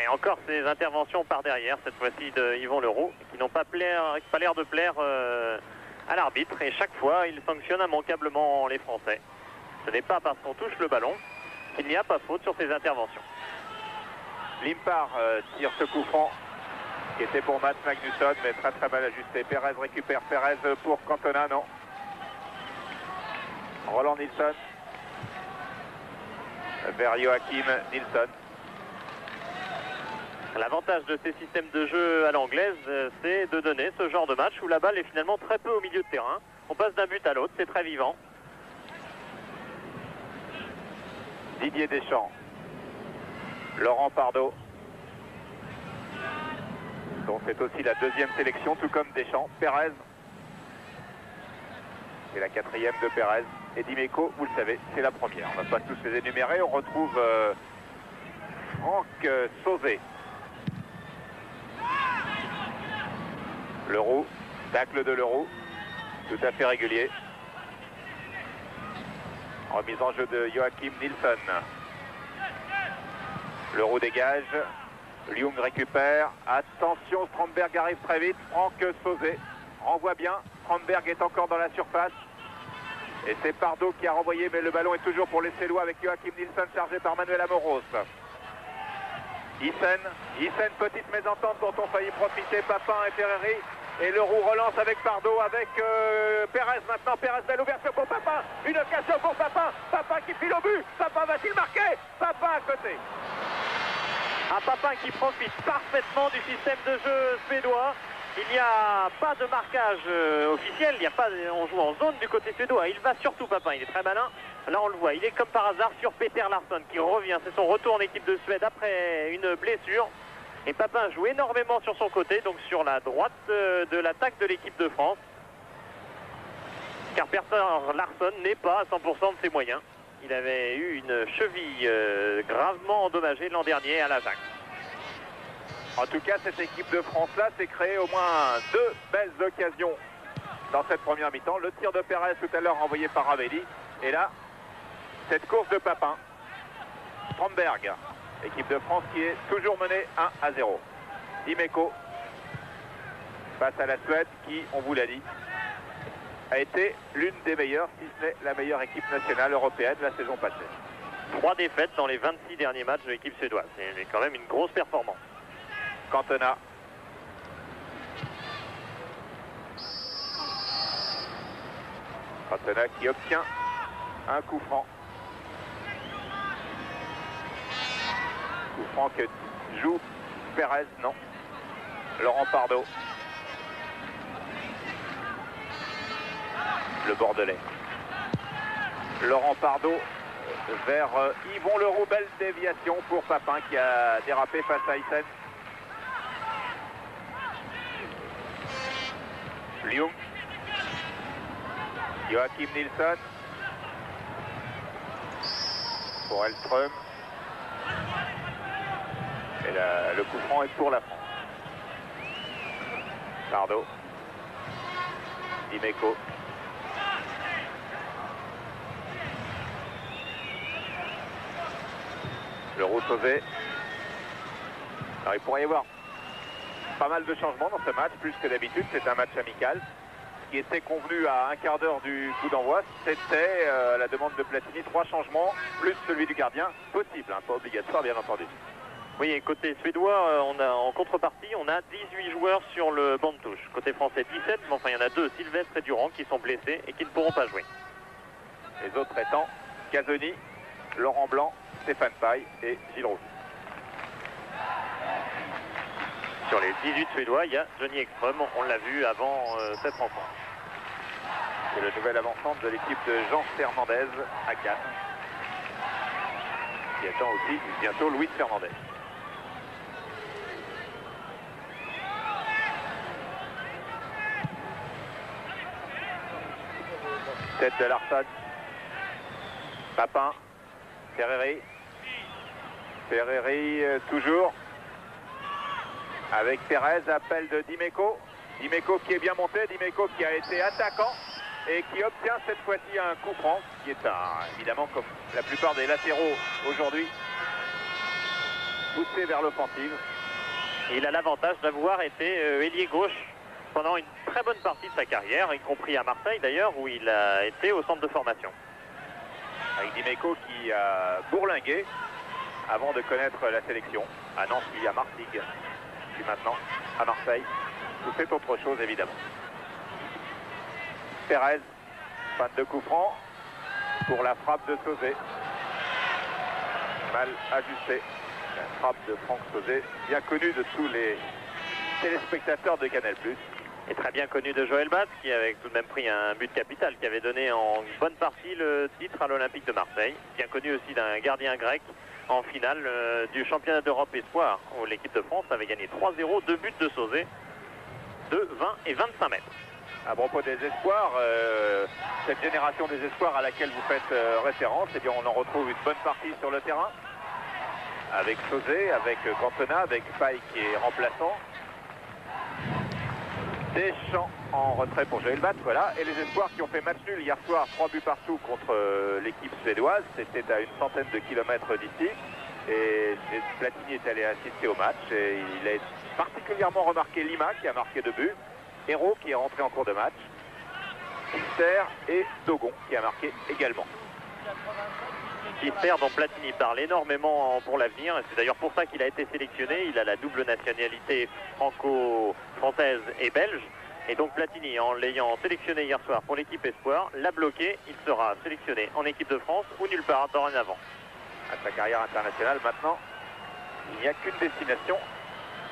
Et encore ces interventions par derrière, cette fois-ci de Yvon Leroux, qui n'ont pas l'air de plaire à l'arbitre. Et chaque fois, il sanctionne immanquablement les Français. Ce n'est pas parce qu'on touche le ballon qu'il n'y a pas faute sur ces interventions. Limpar tire ce coup franc qui était pour Mats Magnusson, mais très très mal ajusté. Pérez récupère, Pérez pour Cantona, non. Roland Nilsson vers Joachim Nilsson. L'avantage de ces systèmes de jeu à l'anglaise, c'est de donner ce genre de match où la balle est finalement très peu au milieu de terrain. On passe d'un but à l'autre, c'est très vivant. Didier Deschamps, Laurent Pardo, dont c'est aussi la deuxième sélection, tout comme Deschamps. Pérez, c'est la quatrième de Pérez. Et Dimeco, vous le savez, c'est la première. On ne va pas tous les énumérer. On retrouve Franck Sauzet. Leroux, tacle de Leroux, tout à fait régulier. Remise en jeu de Joachim Nilsson. Leroux dégage. Ljung récupère. Attention, Strandberg arrive très vite. Franck Sauzet renvoie bien. Strandberg est encore dans la surface. Et c'est Pardo qui a renvoyé, mais le ballon est toujours pour les Célois avec Joachim Nilsson chargé par Manuel Amoros. Hyssen, petite mésentente dont ont failli profiter Papin et Ferreri. Et Leroux relance avec Pardo, avec Pérez maintenant. Pérez, belle ouverture pour Papin. Une occasion pour Papin. Papin qui file au but. Papin va-t-il marquer? Papin à côté. Un Papin qui profite parfaitement du système de jeu suédois. Il n'y a pas de marquage officiel, on joue en zone du côté suédois. Il va surtout Papin, il est très malin. Là on le voit, il est comme par hasard sur Peter Larsson qui revient. C'est son retour en équipe de Suède après une blessure. Et Papin joue énormément sur son côté, donc sur la droite de l'attaque de l'équipe de France. Car Peter Larsson n'est pas à 100% de ses moyens. Il avait eu une cheville gravement endommagée l'an dernier à l'Ajax. En tout cas, cette équipe de France-là s'est créée au moins deux belles occasions dans cette première mi-temps. Le tir de Pérez tout à l'heure envoyé par Ravelli. Et là, cette course de Papin. Strandberg, équipe de France qui est toujours menée 1-0. Dimeco face à la Suède qui, on vous l'a dit, a été l'une des meilleures, si ce n'est la meilleure équipe nationale européenne la saison passée. 3 défaites dans les 26 derniers matchs de l'équipe suédoise. C'est quand même une grosse performance. Cantona. Cantona qui obtient un coup franc. Coup franc que joue Pérez, non. Laurent Pardo. Le Bordelais. Laurent Pardo vers Yvon Leroux. Belle déviation pour Papin qui a dérapé face à Hyssen. Ljung. Joachim Nilsson. Pour Elström. Et le coup franc est pour la France. Pardo. Dimeco. Leroux Sauzet. Alors il pourrait y avoir pas mal de changements dans ce match, plus que d'habitude. C'est un match amical. Ce qui était convenu à un quart d'heure du coup d'envoi, c'était à la demande de Platini, 3 changements, plus celui du gardien, possible, hein, pas obligatoire bien entendu. Oui, et côté suédois, en contrepartie, on a 18 joueurs sur le banc de touche. Côté français, 17, mais enfin il y en a 2, Sylvestre et Durand, qui sont blessés et qui ne pourront pas jouer. Les autres étant Casoni, Laurent Blanc, Stéphane Paille et Gilles Roux. Sur les 18 Suédois, il y a Johnny Ekström, on l'a vu avant cette rencontre. C'est le nouvel avant-centre de l'équipe de Jean Fernandez à Cannes. Qui attend aussi bientôt Luis Fernandez. Tête de Larsson. Papin. Ferreri. Ferreri toujours. Avec Pérez, appel de Dimeco. Dimeco qui est bien monté, Dimeco qui a été attaquant et qui obtient cette fois-ci un coup franc, qui est évidemment, comme la plupart des latéraux aujourd'hui, poussé vers l'offensive. Il a l'avantage d'avoir été ailier gauche pendant une très bonne partie de sa carrière, y compris à Marseille d'ailleurs, où il a été au centre de formation. Avec Dimeco qui a bourlingué avant de connaître la sélection à Nancy, à Martigues, puis maintenant à Marseille. Tout c'est autre chose évidemment. Pérez, fan de coup franc pour la frappe de Sauzet. Mal ajustée. La frappe de Franck Sauzet, bien connue de tous les téléspectateurs de Canal+. Et très bien connu de Joël Batz, qui avait tout de même pris un but capital, qui avait donné en bonne partie le titre à l'Olympique de Marseille. Bien connu aussi d'un gardien grec en finale du championnat d'Europe Espoir, où l'équipe de France avait gagné 3-0, 2 buts de Sauzet, de 20 et 25 mètres. À propos des espoirs, cette génération des espoirs à laquelle vous faites référence, eh bien on en retrouve une bonne partie sur le terrain. Avec Sauzet, avec Cantona, avec Paille qui est remplaçant. Deschamps en retrait pour Joël Batz, voilà. Et les espoirs qui ont fait match nul hier soir, 3 buts partout contre l'équipe suédoise. C'était à une centaine de kilomètres d'ici. Et Platini est allé assister au match. Et il a particulièrement remarqué Lima qui a marqué 2 buts. Hérault qui est rentré en cours de match. Kister et Dogon qui a marqué également. Kister dont Platini parle énormément pour l'avenir. Et c'est d'ailleurs pour ça qu'il a été sélectionné. Il a la double nationalité franco-française et belge. Et donc Platini, en l'ayant sélectionné hier soir pour l'équipe Espoir, l'a bloqué. Il sera sélectionné en équipe de France ou nulle part dorénavant. À sa carrière internationale, maintenant, il n'y a qu'une destination,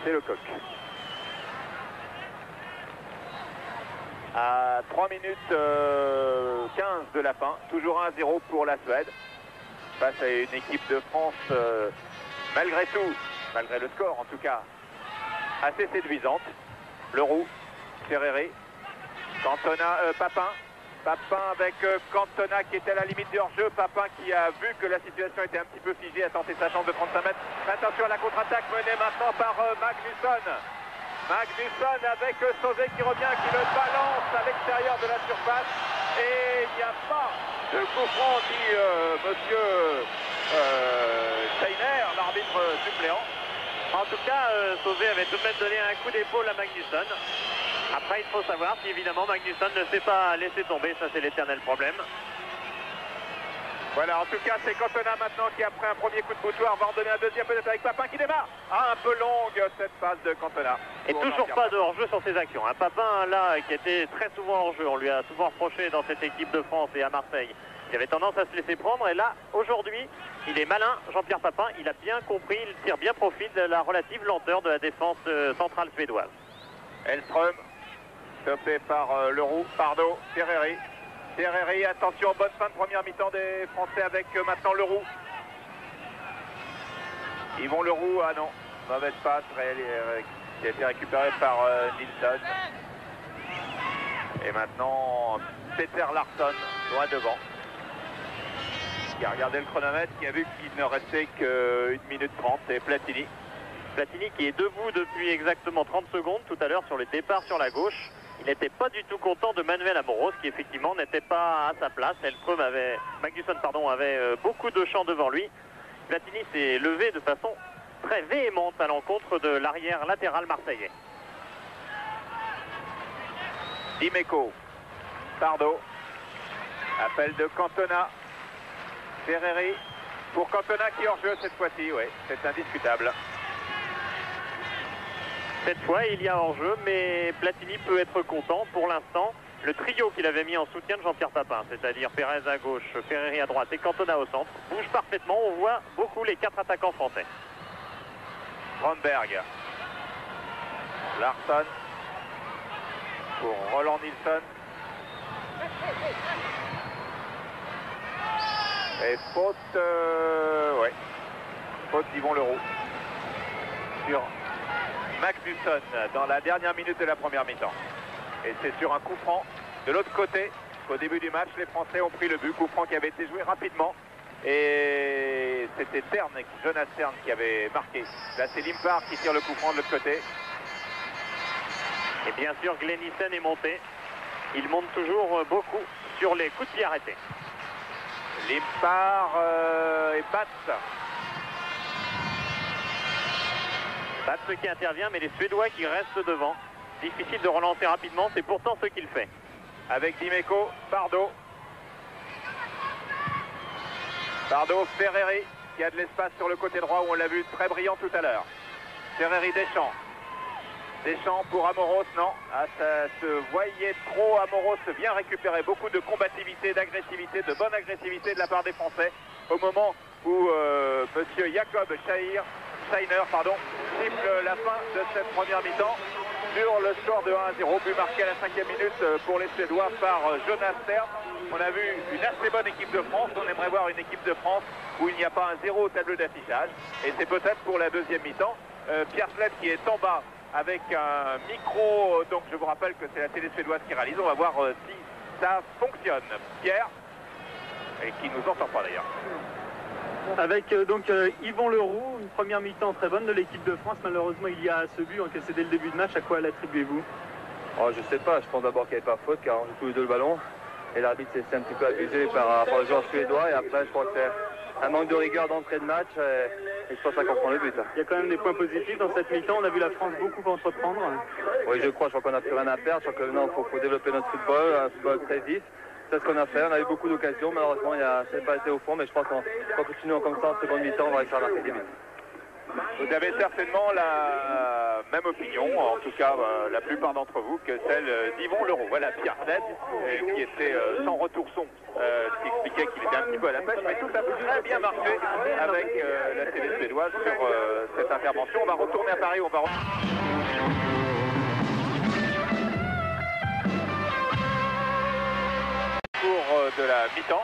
c'est le coq. À 3 minutes 15 de la fin, toujours 1-0 pour la Suède. Face à une équipe de France, malgré tout, malgré le score en tout cas, assez séduisante. Leroux, Ferreri, Cantona, Papin avec Cantona qui était à la limite du hors-jeu. Papin qui a vu que la situation était un petit peu figée, a tenté sa chance de 35 mètres. Attention à la contre-attaque menée maintenant par Magnusson. Magnusson avec Sauzet qui revient, qui le balance à l'extérieur de la surface. Et il n'y a pas de coup franc, dit monsieur Steiner, l'arbitre suppléant. En tout cas, Sauzet avait tout de même donné un coup d'épaule à Magnusson. Après, il faut savoir si évidemment Magnusson ne s'est pas laissé tomber. Ça, c'est l'éternel problème. Voilà, en tout cas, c'est Cantona maintenant qui, après un premier coup de boutoir, va en donner un deuxième peut-être avec Papin qui démarre. Ah, un peu longue cette phase de Cantona. Et toujours pas de hors-jeu sur ses actions. Un Papin, là, qui était très souvent hors-jeu. On lui a souvent reproché dans cette équipe de France et à Marseille. Il avait tendance à se laisser prendre. Et là, aujourd'hui, il est malin, Jean-Pierre Papin. Il a bien compris, il tire bien profit de la relative lenteur de la défense centrale suédoise. Hellström, stoppé par Leroux, Pardo, Ferreri. Ferreri, attention, bonne fin de première mi-temps des Français avec maintenant Leroux. Yvon Leroux, ah non, mauvaise passe qui a été récupérée par Nilsson. Et maintenant, Peter Larsson, loin devant. Qui a regardé le chronomètre, qui a vu qu'il ne restait qu'1 minute 30, et Platini. Platini qui est debout depuis exactement 30 secondes tout à l'heure sur le départ sur la gauche. Il n'était pas du tout content de Manuel Amoros qui effectivement n'était pas à sa place. Magnusson avait beaucoup de champs devant lui. Platini s'est levé de façon très véhémente à l'encontre de l'arrière latéral marseillais. Dimeco, Pardo, appel de Cantona, Ferreri, pour Cantona qui est hors jeu cette fois-ci, oui, c'est indiscutable. Cette fois, il y a hors-jeu, mais Platini peut être content. Pour l'instant, le trio qu'il avait mis en soutien de Jean-Pierre Papin, c'est-à-dire Pérez à gauche, Ferreri à droite et Cantona au centre, bouge parfaitement. On voit beaucoup les 4 attaquants français. Strandberg, Larsson, pour Roland Nilsson. Et faute, ouais, faute d'Yvon Leroux sur Magnusson dans la dernière minute de la première mi-temps. Et c'est sur un coup franc de l'autre côté qu'au début du match, les Français ont pris le but. Coup franc qui avait été joué rapidement. Et c'était Jonas Tern qui avait marqué. Là, c'est Limpar qui tire le coup franc de l'autre côté. Et bien sûr, Glenn Nissen est monté. Il monte toujours beaucoup sur les coups de pied arrêtés. Limpar et Batz. Batz qui intervient, mais les Suédois qui restent devant. Difficile de relancer rapidement, c'est pourtant ce qu'il fait. Avec Dimeco, Pardo. Pardo, Ferreri, qui a de l'espace sur le côté droit où on l'a vu très brillant tout à l'heure. Ferreri, Deschamps. Deschamps pour Amoros, non. Ah, ça se voyait trop. Amoros vient récupérer beaucoup de combativité, d'agressivité, de bonne agressivité de la part des Français. Au moment où monsieur Jacob Scheiner siffle la fin de cette première mi-temps sur le score de 1-0. But marqué à la 5e minute pour les Suédois par Jonas Stern. On a vu une assez bonne équipe de France. On aimerait voir une équipe de France où il n'y a pas un 0 au tableau d'affichage. Et c'est peut-être pour la deuxième mi-temps. Pierre Sled qui est en bas avec un micro. Donc je vous rappelle que c'est la télé suédoise qui réalise. On va voir si ça fonctionne. Pierre, et qui nous entend pas d'ailleurs. Avec Yvon Leroux, une première mi-temps très bonne de l'équipe de France. Malheureusement, il y a ce but encaissé dès le début de match. À quoi l'attribuez-vous? Oh, je sais pas, je pense d'abord qu'il n'y avait pas faute car on joue tous les deux le ballon. Et l'arbitre s'est un petit peu abusé par rapport aux joueurs suédois. Et après, je crois que c'est un manque de rigueur d'entrée de match. Et je pense que ça comprend le but. Il y a quand même des points positifs dans cette mi-temps. On a vu la France beaucoup entreprendre. Oui, je crois qu'on n'a plus rien à perdre. Je crois que non, faut développer notre football, un football très vif. C'est ce qu'on a fait, on a eu beaucoup d'occasions, malheureusement ça n'a pas été au fond, mais je pense qu'en continuant comme ça en seconde mi-temps, on va réussir à marquer des buts. Vous avez certainement la même opinion, en tout cas la plupart d'entre vous, que celle d'Yvon Leroux. Voilà, Pierre Sled, qui était sans retour son, ce qui expliquait qu'il était un petit peu à la pêche, mais tout a très bien marché avec la télé suédoise sur cette intervention. On va retourner à Paris, on va... de la mi-temps,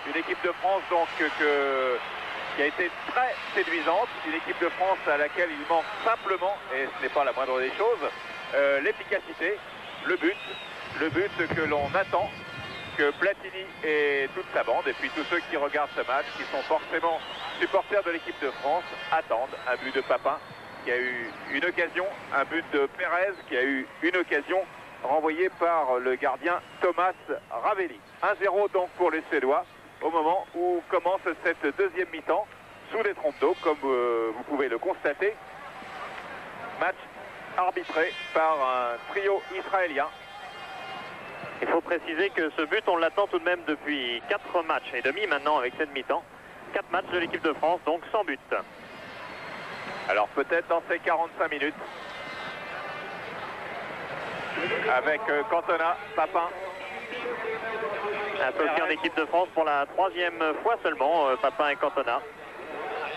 une équipe de France donc qui a été très séduisante, une équipe de France à laquelle il manque simplement, et ce n'est pas la moindre des choses, l'efficacité, le but que l'on attend, que Platini et toute sa bande, et puis tous ceux qui regardent ce match, qui sont forcément supporters de l'équipe de France, attendent un but de Papin qui a eu une occasion, un but de Pérez qui a eu une occasion, renvoyé par le gardien Thomas Ravelli. 1-0 donc pour les Suédois au moment où commence cette deuxième mi-temps sous les trompes d'eau, comme vous pouvez le constater. Match arbitré par un trio israélien. Il faut préciser que ce but, on l'attend tout de même depuis 4 matchs et demi maintenant avec cette mi-temps. 4 matchs de l'équipe de France, donc sans but. Alors peut-être dans ces 45 minutes, avec Cantona, Papin. Associé en équipe de France pour la 3e fois seulement, Papin et Cantona.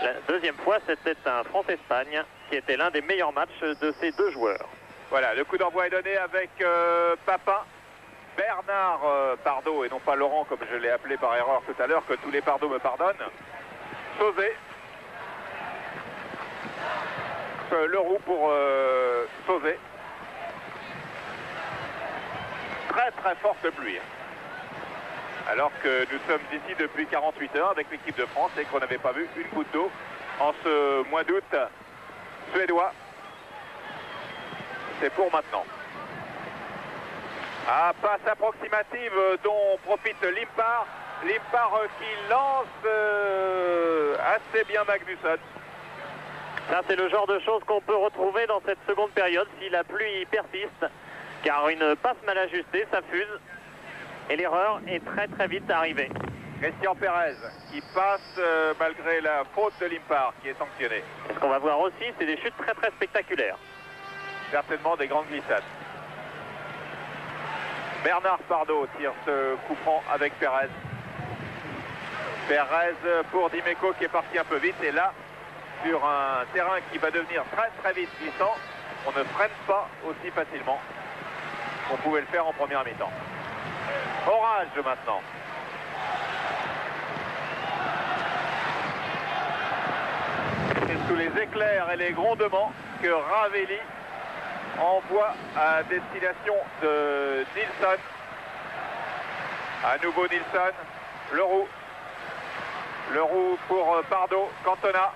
La deuxième fois, c'était un France-Espagne qui était l'un des meilleurs matchs de ces deux joueurs. Voilà, le coup d'envoi est donné avec Papin, Bernard Pardo, et non pas Laurent comme je l'ai appelé par erreur tout à l'heure, que tous les Pardo me pardonnent. Sauzé. Leroux pour Sauzé. Très forte pluie. Alors que nous sommes ici depuis 48 heures avec l'équipe de France et qu'on n'avait pas vu une goutte d'eau en ce mois d'août suédois. C'est pour maintenant. Ah, passe approximative dont profite Limpar. Limpar qui lance assez bien Magnusson. Ça, c'est le genre de choses qu'on peut retrouver dans cette seconde période si la pluie persiste. Car une passe mal ajustée, ça fuse. Et l'erreur est très vite arrivée. Christian Pérez qui passe malgré la faute de Limpar qui est sanctionné. Ce qu'on va voir aussi, c'est des chutes très spectaculaires. Certainement des grandes glissades. Bernard Pardo tire ce coup franc avec Pérez. Pérez pour Dimeco qui est parti un peu vite. Et là, sur un terrain qui va devenir très vite glissant, on ne freine pas aussi facilement qu'on pouvait le faire en première mi-temps. Orage maintenant. C'est sous les éclairs et les grondements que Ravelli envoie à destination de Nilsson. À nouveau Nilsson. Leroux. Leroux pour Pardo. Cantona.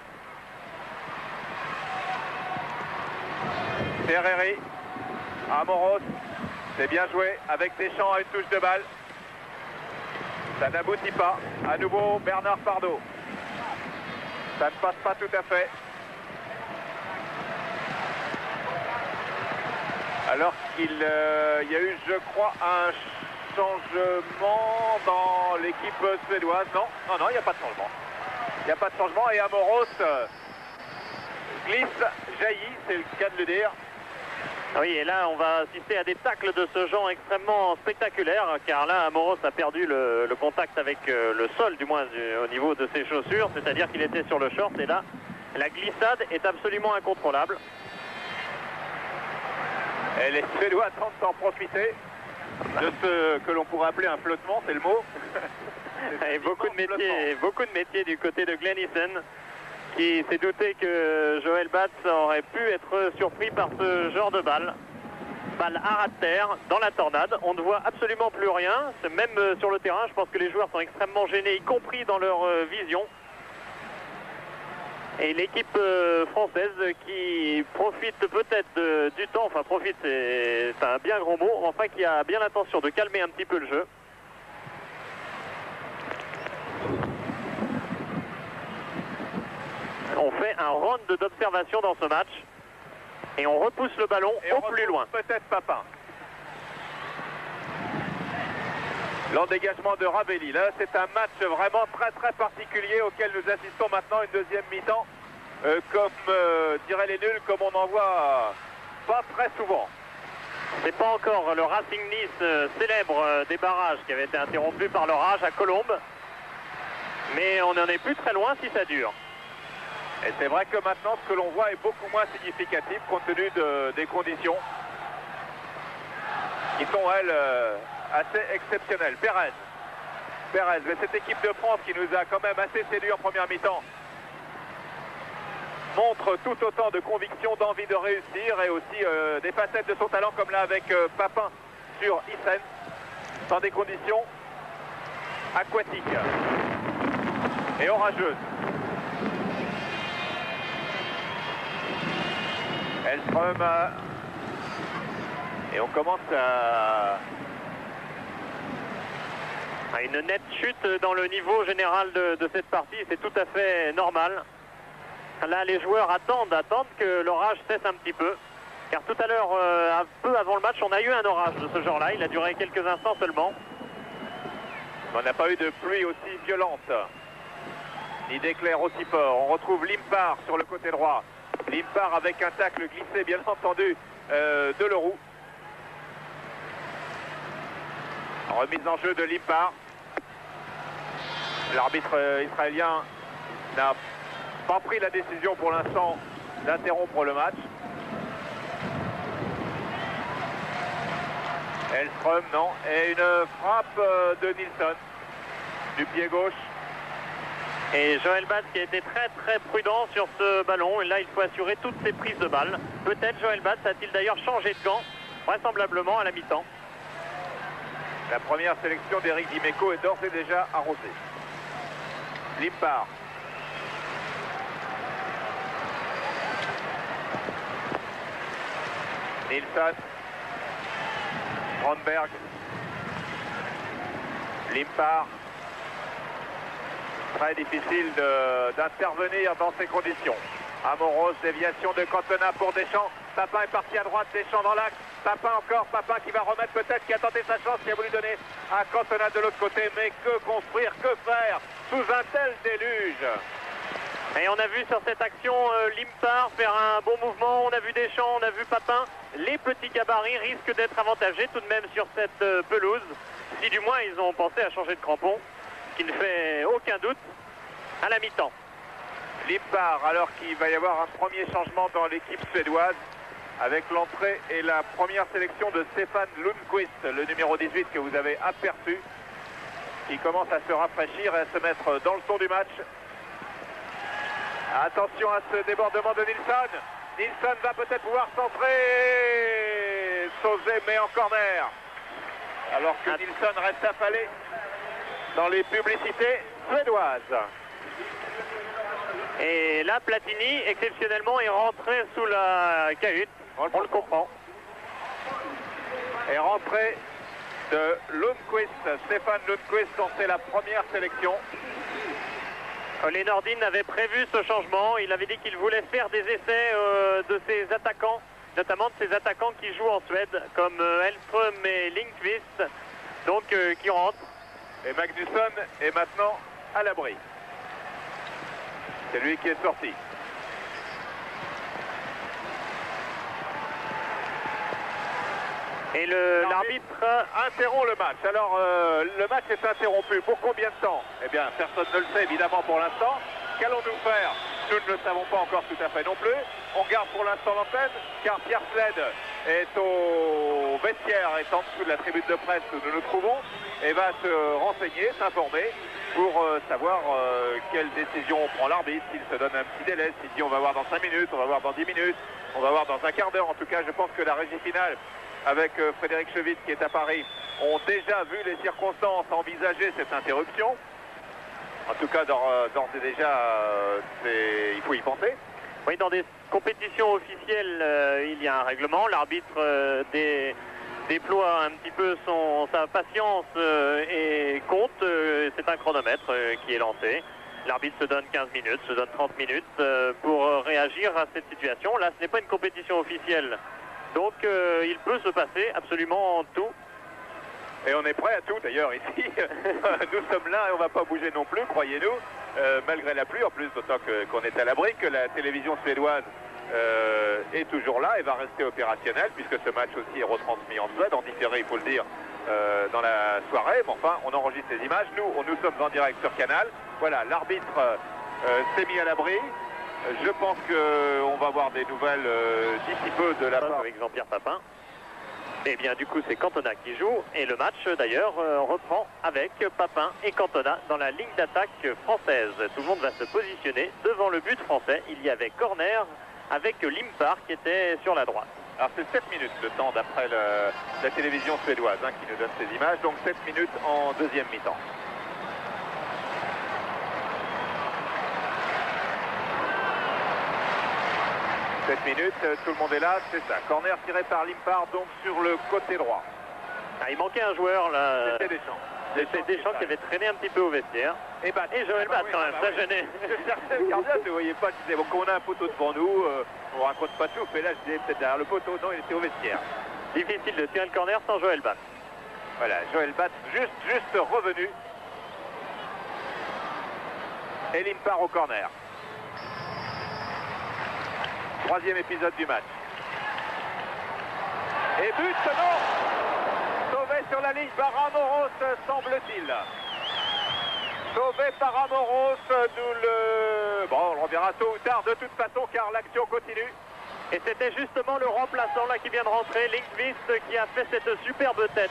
Ferreri. Amoros, c'est bien joué avec Deschamps à une touche de balle. Ça n'aboutit pas. À nouveau Bernard Pardo. Ça ne passe pas tout à fait. Alors qu'il y a eu, je crois, un changement dans l'équipe suédoise. Non, il n'y a pas de changement. Il n'y a pas de changement et Amoros glisse, jaillit, c'est le cas de le dire. Oui, et là, on va assister à des tacles de ce genre extrêmement spectaculaires, car là, Amoros a perdu le contact avec le sol, du moins au niveau de ses chaussures, c'est-à-dire qu'il était sur le short, et là, la glissade est absolument incontrôlable. Et les Suédois tentent d'en profiter de ce que l'on pourrait appeler un flottement, c'est le mot. Et beaucoup de métiers du côté de Glenison, qui s'est douté que Joël Bats aurait pu être surpris par ce genre de balle. Balle à ras de terre, dans la tornade. On ne voit absolument plus rien. Même sur le terrain, je pense que les joueurs sont extrêmement gênés, y compris dans leur vision. Et l'équipe française qui profite peut-être du temps, enfin profite, c'est un bien gros mot, enfin qui a bien l'intention de calmer un petit peu le jeu. On fait un round d'observation dans ce match et on repousse le ballon au plus loin. Peut-être Papin. L'endégagement de Ravelli. Là, c'est un match vraiment très particulier auquel nous assistons maintenant, une deuxième mi-temps. Comme diraient les nuls, comme on en voit pas très souvent. C'est pas encore le Racing Nice célèbre des barrages qui avait été interrompu par l'orage à Colombes. Mais on n'en est plus très loin si ça dure. Et c'est vrai que maintenant, ce que l'on voit est beaucoup moins significatif compte tenu des conditions qui sont, elles, assez exceptionnelles. Pérez, mais cette équipe de France qui nous a quand même assez séduit en première mi-temps montre tout autant de conviction, d'envie de réussir et aussi des facettes de son talent comme là avec Papin sur Hyssen, dans des conditions aquatiques et orageuses. Elström et on commence à une nette chute dans le niveau général de cette partie, c'est tout à fait normal. Là, les joueurs attendent que l'orage cesse un petit peu. Car tout à l'heure, un peu avant le match, on a eu un orage de ce genre-là. Il a duré quelques instants seulement. On n'a pas eu de pluie aussi violente, ni d'éclairs aussi forts. On retrouve Limpar sur le côté droit. Limpar avec un tacle glissé, bien entendu, de Leroux. Remise en jeu de Limpar. L'arbitre israélien n'a pas pris la décision pour l'instant d'interrompre le match. Elström, non. Et une frappe de Nilsson du pied gauche. Et Joël Bats qui a été très prudent sur ce ballon. Et là, il faut assurer toutes ses prises de balles. Peut-être Joël Bats a-t-il d'ailleurs changé de camp, vraisemblablement à la mi-temps. La première sélection d'Éric Dimeco est d'ores et déjà arrosée. Limpar. Nilsson. Brandberg. Limpar. Très difficile d'intervenir dans ces conditions. Amoros, déviation de Cantona pour Deschamps. Papin est parti à droite, Deschamps dans l'axe. Papin encore, Papin qui va remettre peut-être, qui a tenté sa chance, qui a voulu donner à Cantona de l'autre côté. Mais que construire, que faire sous un tel déluge? Et on a vu sur cette action Limpar faire un bon mouvement. On a vu Deschamps, on a vu Papin. Les petits gabarits risquent d'être avantagés tout de même sur cette pelouse. Si du moins ils ont pensé à changer de crampon, qui ne fait aucun doute à la mi-temps. Limpar, alors qu'il va y avoir un premier changement dans l'équipe suédoise avec l'entrée et la première sélection de Stefan Lundqvist, le numéro 18 que vous avez aperçu, qui commence à se rafraîchir et à se mettre dans le ton du match. Attention à ce débordement de Nilsson. Nilsson va peut-être pouvoir centrer. Sauzé met en corner. Alors que Nilsson reste affalé dans les publicités suédoises. Et là, Platini, exceptionnellement, est rentré sous la cahute. On le comprend. Et rentrée de Lundqvist, Stéphane Lundqvist, dont c'est la première sélection. Olli Nordin avait prévu ce changement. Il avait dit qu'il voulait faire des essais de ses attaquants, notamment de ses attaquants qui jouent en Suède, comme Hellström et Lindqvist, donc qui rentrent. Et Magnusson est maintenant à l'abri. C'est lui qui est sorti. Et l'arbitre interrompt le match. Alors, le match est interrompu. Pour combien de temps? Eh bien, personne ne le sait, évidemment, pour l'instant. Qu'allons-nous faire? Nous ne le savons pas encore tout à fait non plus. On garde pour l'instant l'antenne, car Pierre Sled est au vestiaire, est en dessous de la tribune de presse où nous nous trouvons, et va se renseigner, s'informer, pour savoir quelle décision prend l'arbitre, s'il se donne un petit délai, s'il dit on va voir dans 5 minutes, on va voir dans 10 minutes, on va voir dans un quart d'heure. En tout cas, je pense que la régie finale, avec Frédéric Chevit qui est à Paris, ont déjà vu les circonstances envisager cette interruption. En tout cas, d'ores et déjà, il faut y penser. Oui, dans des compétitions officielles, il y a un règlement. L'arbitre déploie un petit peu sa patience et compte. C'est un chronomètre qui est lancé. L'arbitre se donne 15 minutes, se donne 30 minutes pour réagir à cette situation. Là, ce n'est pas une compétition officielle. Donc, il peut se passer absolument tout. Et on est prêt à tout d'ailleurs ici. Nous sommes là et on ne va pas bouger non plus, croyez-nous, malgré la pluie. En plus, d'autant qu'on est à l'abri, que la télévision suédoise est toujours là et va rester opérationnelle, puisque ce match aussi est retransmis en Suède, en différé, il faut le dire, dans la soirée. Mais enfin, on enregistre les images. Nous sommes en direct sur Canal. Voilà, l'arbitre s'est mis à l'abri. Je pense qu'on va avoir des nouvelles d'ici peu de la part avec Jean-Pierre Papin. Et bien du coup c'est Cantona qui joue et le match d'ailleurs reprend avec Papin et Cantona dans la ligne d'attaque française. Tout le monde va se positionner devant le but français. Il y avait corner avec Limpar qui était sur la droite. Alors c'est 7 minutes le temps d'après la télévision suédoise qui nous donne ces images. Donc 7 minutes en deuxième mi-temps. Minutes, tout le monde est là, c'est ça. Corner tiré par Limpar, donc sur le côté droit. Ah, il manquait un joueur là. C'était Deschamps. C'était Deschamps qui avait traîné un petit peu au vestiaire. Et Joël Bath quand même, ça gênait. Je cherchais le gardien, je ne voyais pas. Je disais, bon, quand on a un poteau devant nous, on raconte pas tout. Mais là, je disais peut-être derrière le poteau. Non, il était au vestiaire. Difficile de tirer le corner sans Joël Bath. Voilà, Joël Bath juste revenu. Et Limpar au corner. Troisième épisode du match. Et but, non! Sauvé sur la ligne par Amoros, semble-t-il. Sauvé par Amoros, Bon, on le reverra tôt ou tard de toute façon, car l'action continue. Et c'était justement le remplaçant là qui vient de rentrer, Lindqvist, qui a fait cette superbe tête.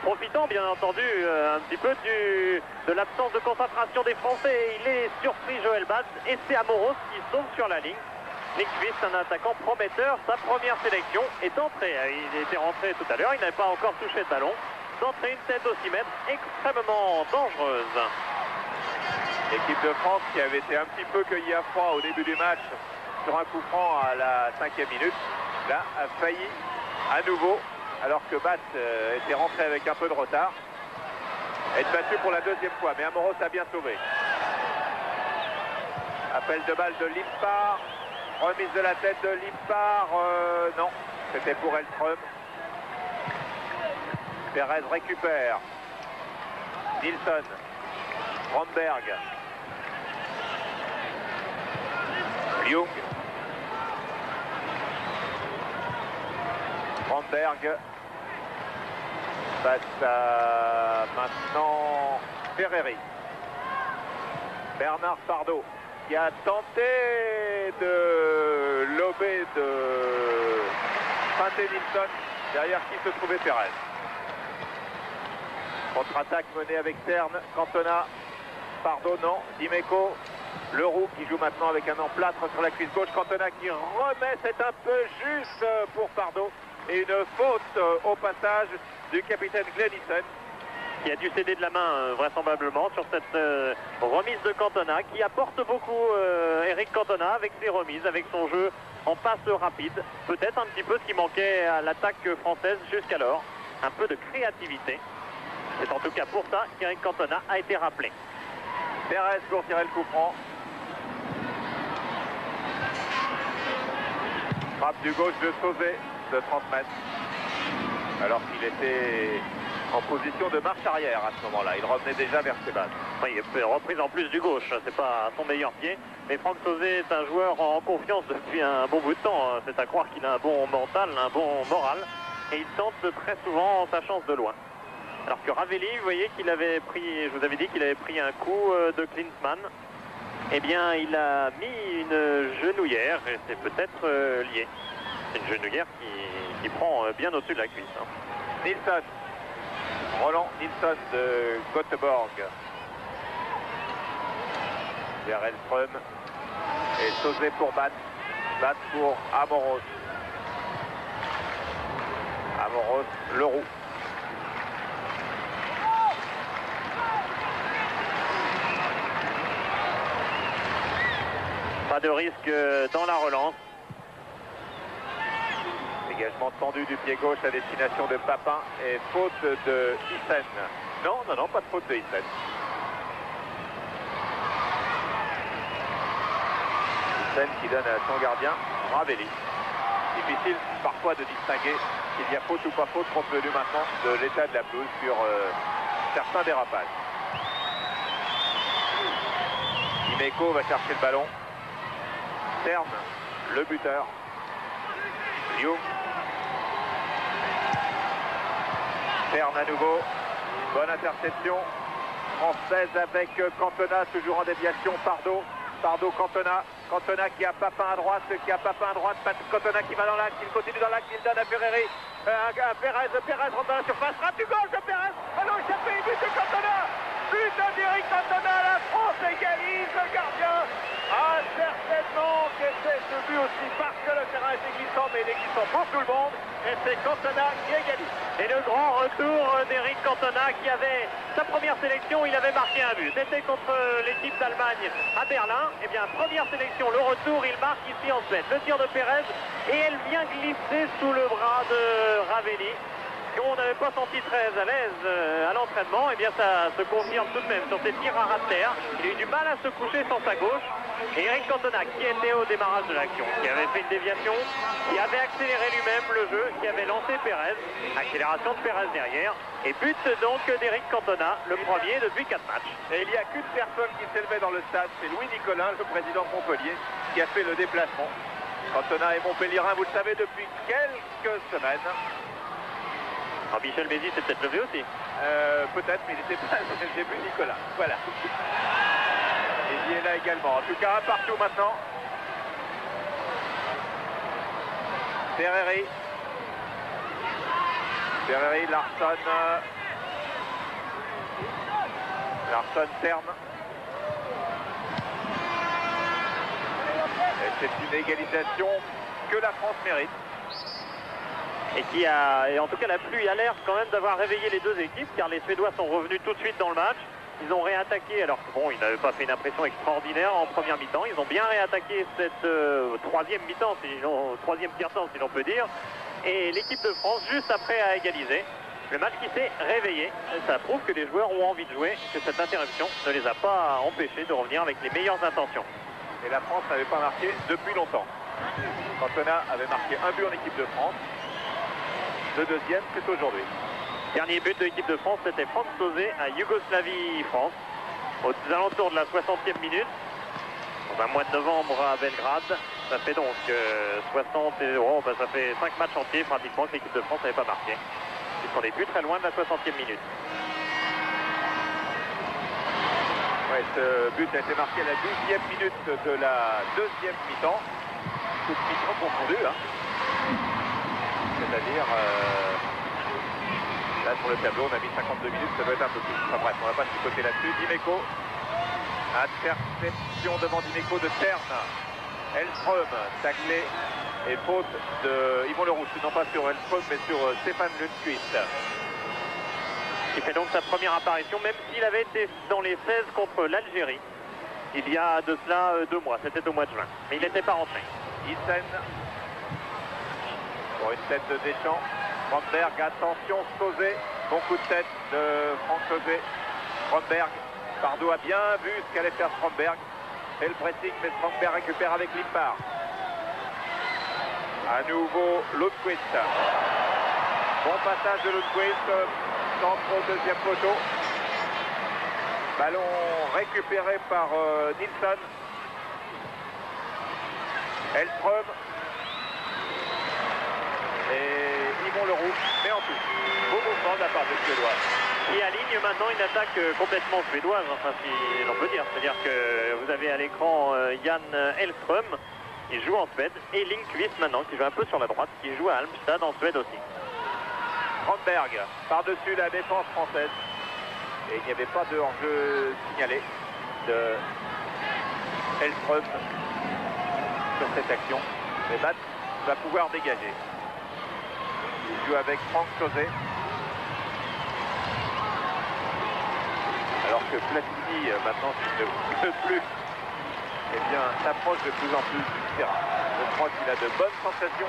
Profitant bien entendu un petit peu de l'absence de concentration des Français. Il est surpris Joël Bath et c'est Amoros qui sauve sur la ligne. Lindqvist, un attaquant prometteur, sa première sélection est entrée. Il était rentré tout à l'heure, il n'avait pas encore touché de ballon. D'entrée, une tête au 6 mètres extrêmement dangereuse. L'équipe de France qui avait été un petit peu cueillie à froid au début du match sur un coup franc à la 5e minute, là a failli à nouveau, alors que Bath était rentré avec un peu de retard, être battu pour la deuxième fois. Mais Amoros a bien sauvé. Appel de balle de Limpar. Remise de la tête de Limpar, non, c'était pour Hellström. Perez récupère. Nilsson. Romberg. Young. Romberg. Face à maintenant Ferreri. Bernard Pardo, qui a tenté de lober, de feinter Nilsson, derrière qui se trouvait Perez. Contre-attaque menée avec Terne, Cantona, Pardo non, Dimeco, Leroux qui joue maintenant avec un emplâtre sur la cuisse gauche, Cantona qui remet, c'est un peu juste pour Pardo, et une faute au passage du capitaine Glennisson, qui a dû céder de la main vraisemblablement sur cette remise de Cantona, qui apporte beaucoup Eric Cantona avec ses remises, avec son jeu en passe rapide. Peut-être un petit peu ce qui manquait à l'attaque française jusqu'alors. un peu de créativité. C'est en tout cas pour ça qu'Eric Cantona a été rappelé. Pérez pour tirer le coup franc. Frappe du gauche de Sauzet de 30 mètres. Alors qu'il était en position de marche arrière à ce moment-là. Il revenait déjà vers ses bases. Oui, reprise en plus du gauche, c'est pas son meilleur pied. Mais Franck Sauzet est un joueur en confiance depuis un bon bout de temps. C'est à croire qu'il a un bon mental, un bon moral. Et il tente très souvent sa chance de loin. Alors que Ravelli, vous voyez qu'il avait pris, je vous avais dit qu'il avait pris un coup de Klinsmann. Eh bien, il a mis une genouillère et c'est peut-être lié. C'est une genouillère qui prend bien au-dessus de la cuisse. Hein. Nilsson. Roland Nilsson de Göteborg. Vers Elström. Et Sauzet pour Bat. Bat pour Amoros. Amoros, Leroux. Pas de risque dans la relance. Dégagement tendu du pied gauche à destination de Papin et faute de Hyssen. Non, pas de faute de Hyssen. Hyssen qui donne à son gardien, Ravelli. Difficile parfois de distinguer s'il y a faute ou pas faute compte tenu maintenant de l'état de la pelouse sur certains dérapages. Dimeco va chercher le ballon. Terne, le buteur. Liu. Terne à nouveau. Bonne interception. Française avec Cantona, toujours en déviation. Pardo, Cantona. Cantona qui a Papin à droite, Cantona qui va dans l'axe, il continue dans l'axe, il donne à Ferreri. Pérez rentre dans la surface. Frappe du gauche de Pérez. Allons échappé, but de Cantona. But d'Eric Cantona, la France égalise, le gardien a certainement fait ce but aussi parce que le terrain était glissant, mais il est glissant pour tout le monde, et c'est Cantona qui égalise. Et le grand retour d'Eric Cantona qui avait sa première sélection, il avait marqué un but. C'était contre l'équipe d'Allemagne à Berlin. Et bien, première sélection, le retour, il marque ici en Suède. Le tir de Pérez, et elle vient glisser sous le bras de Ravelli. On n'avait pas senti très à l'aise à l'entraînement, et bien ça se confirme tout de même sur ces tirs à ras de terre. Il a eu du mal à se coucher sans sa gauche. Et Eric Cantona, qui était au démarrage de l'action, qui avait fait une déviation, qui avait accéléré lui-même le jeu, qui avait lancé Pérez, accélération de Pérez derrière, et but donc d'Eric Cantona, le premier depuis 4 matchs. Et il n'y a qu'une personne qui s'est levée dans le stade, c'est Louis Nicolin, le président de Montpellier, qui a fait le déplacement. Cantona est Montpellierin, vous le savez, depuis quelques semaines. Alors Michel Mézy s'est peut-être levé aussi. Peut-être, mais il n'était pas le début de Nicolas. Voilà. Et il est là également. En tout cas, un partout maintenant. Ferreri, Larsson. Larsson, Terne. Et c'est une égalisation que la France mérite. Et en tout cas la pluie a l'air quand même d'avoir réveillé les deux équipes, car les Suédois sont revenus tout de suite dans le match. Ils ont réattaqué, alors que bon, ils n'avaient pas fait une impression extraordinaire en première mi-temps. Ils ont bien réattaqué cette troisième mi-temps, troisième tiers-temps si l'on peut dire. Et l'équipe de France, juste après, a égalisé. Le match qui s'est réveillé. Ça prouve que les joueurs ont envie de jouer, que cette interruption ne les a pas empêchés de revenir avec les meilleures intentions. Et la France n'avait pas marqué depuis longtemps. Cantona avait marqué un but en équipe de France. Le deuxième, c'est aujourd'hui. Dernier but de l'équipe de France, c'était Franck Sauzet à Yougoslavie-France, aux alentours de la 60e minute, dans un mois de novembre à Belgrade. Ça fait donc 60, ça fait 5 matchs entiers pratiquement que l'équipe de France n'avait pas marqué. Puisqu'on n'est plus très loin de la 60e minute. Ouais, ce but a été marqué à la 12e minute de la deuxième mi-temps. Toute mi-temps confondue, hein. C'est-à-dire, là sur le tableau, on a mis 52 minutes, ça doit être un peu plus. Enfin bref, on va pas se côté là-dessus. Dimeco, interception devant Dimeco de Terne. Elström, taclé et faute de Yvon Leroux, non pas sur Elström, mais sur Stéphane Lundqvist. Il fait donc sa première apparition, même s'il avait été dans les 16 contre l'Algérie, il y a de cela 2 mois, c'était au mois de juin. Mais il n'était pas rentré. Hyssen. Pour une tête de Deschamps. Stromberg, attention, Sauzet. Bon coup de tête de Franck Sauzet. Stromberg, Pardo a bien vu ce qu'allait faire Stromberg. Et le pressing, mais Stromberg récupère avec Limpar. À nouveau, Lundqvist. Bon passage de Lundqvist. Centre au deuxième poteau. Ballon récupéré par Nilsson. Hellström. Et Yvon Leroux. Mais en plus, beau mouvement de la part des Suédois. Qui aligne maintenant une attaque complètement suédoise, enfin si l'on peut dire. C'est-à-dire que vous avez à l'écran Jan Hellström, qui joue en Suède, et Lindqvist maintenant, qui joue un peu sur la droite, qui joue à Halmstad en Suède aussi. Stromberg, par-dessus la défense française. Et il n'y avait pas de hors-jeu signalé de Hellström sur cette action. Mais Matt va pouvoir dégager. Il joue avec Franck Sauzet. Alors que Platini, maintenant qu'il ne peut plus, eh bien, s'approche de plus en plus du terrain. Je crois qu'il a de bonnes sensations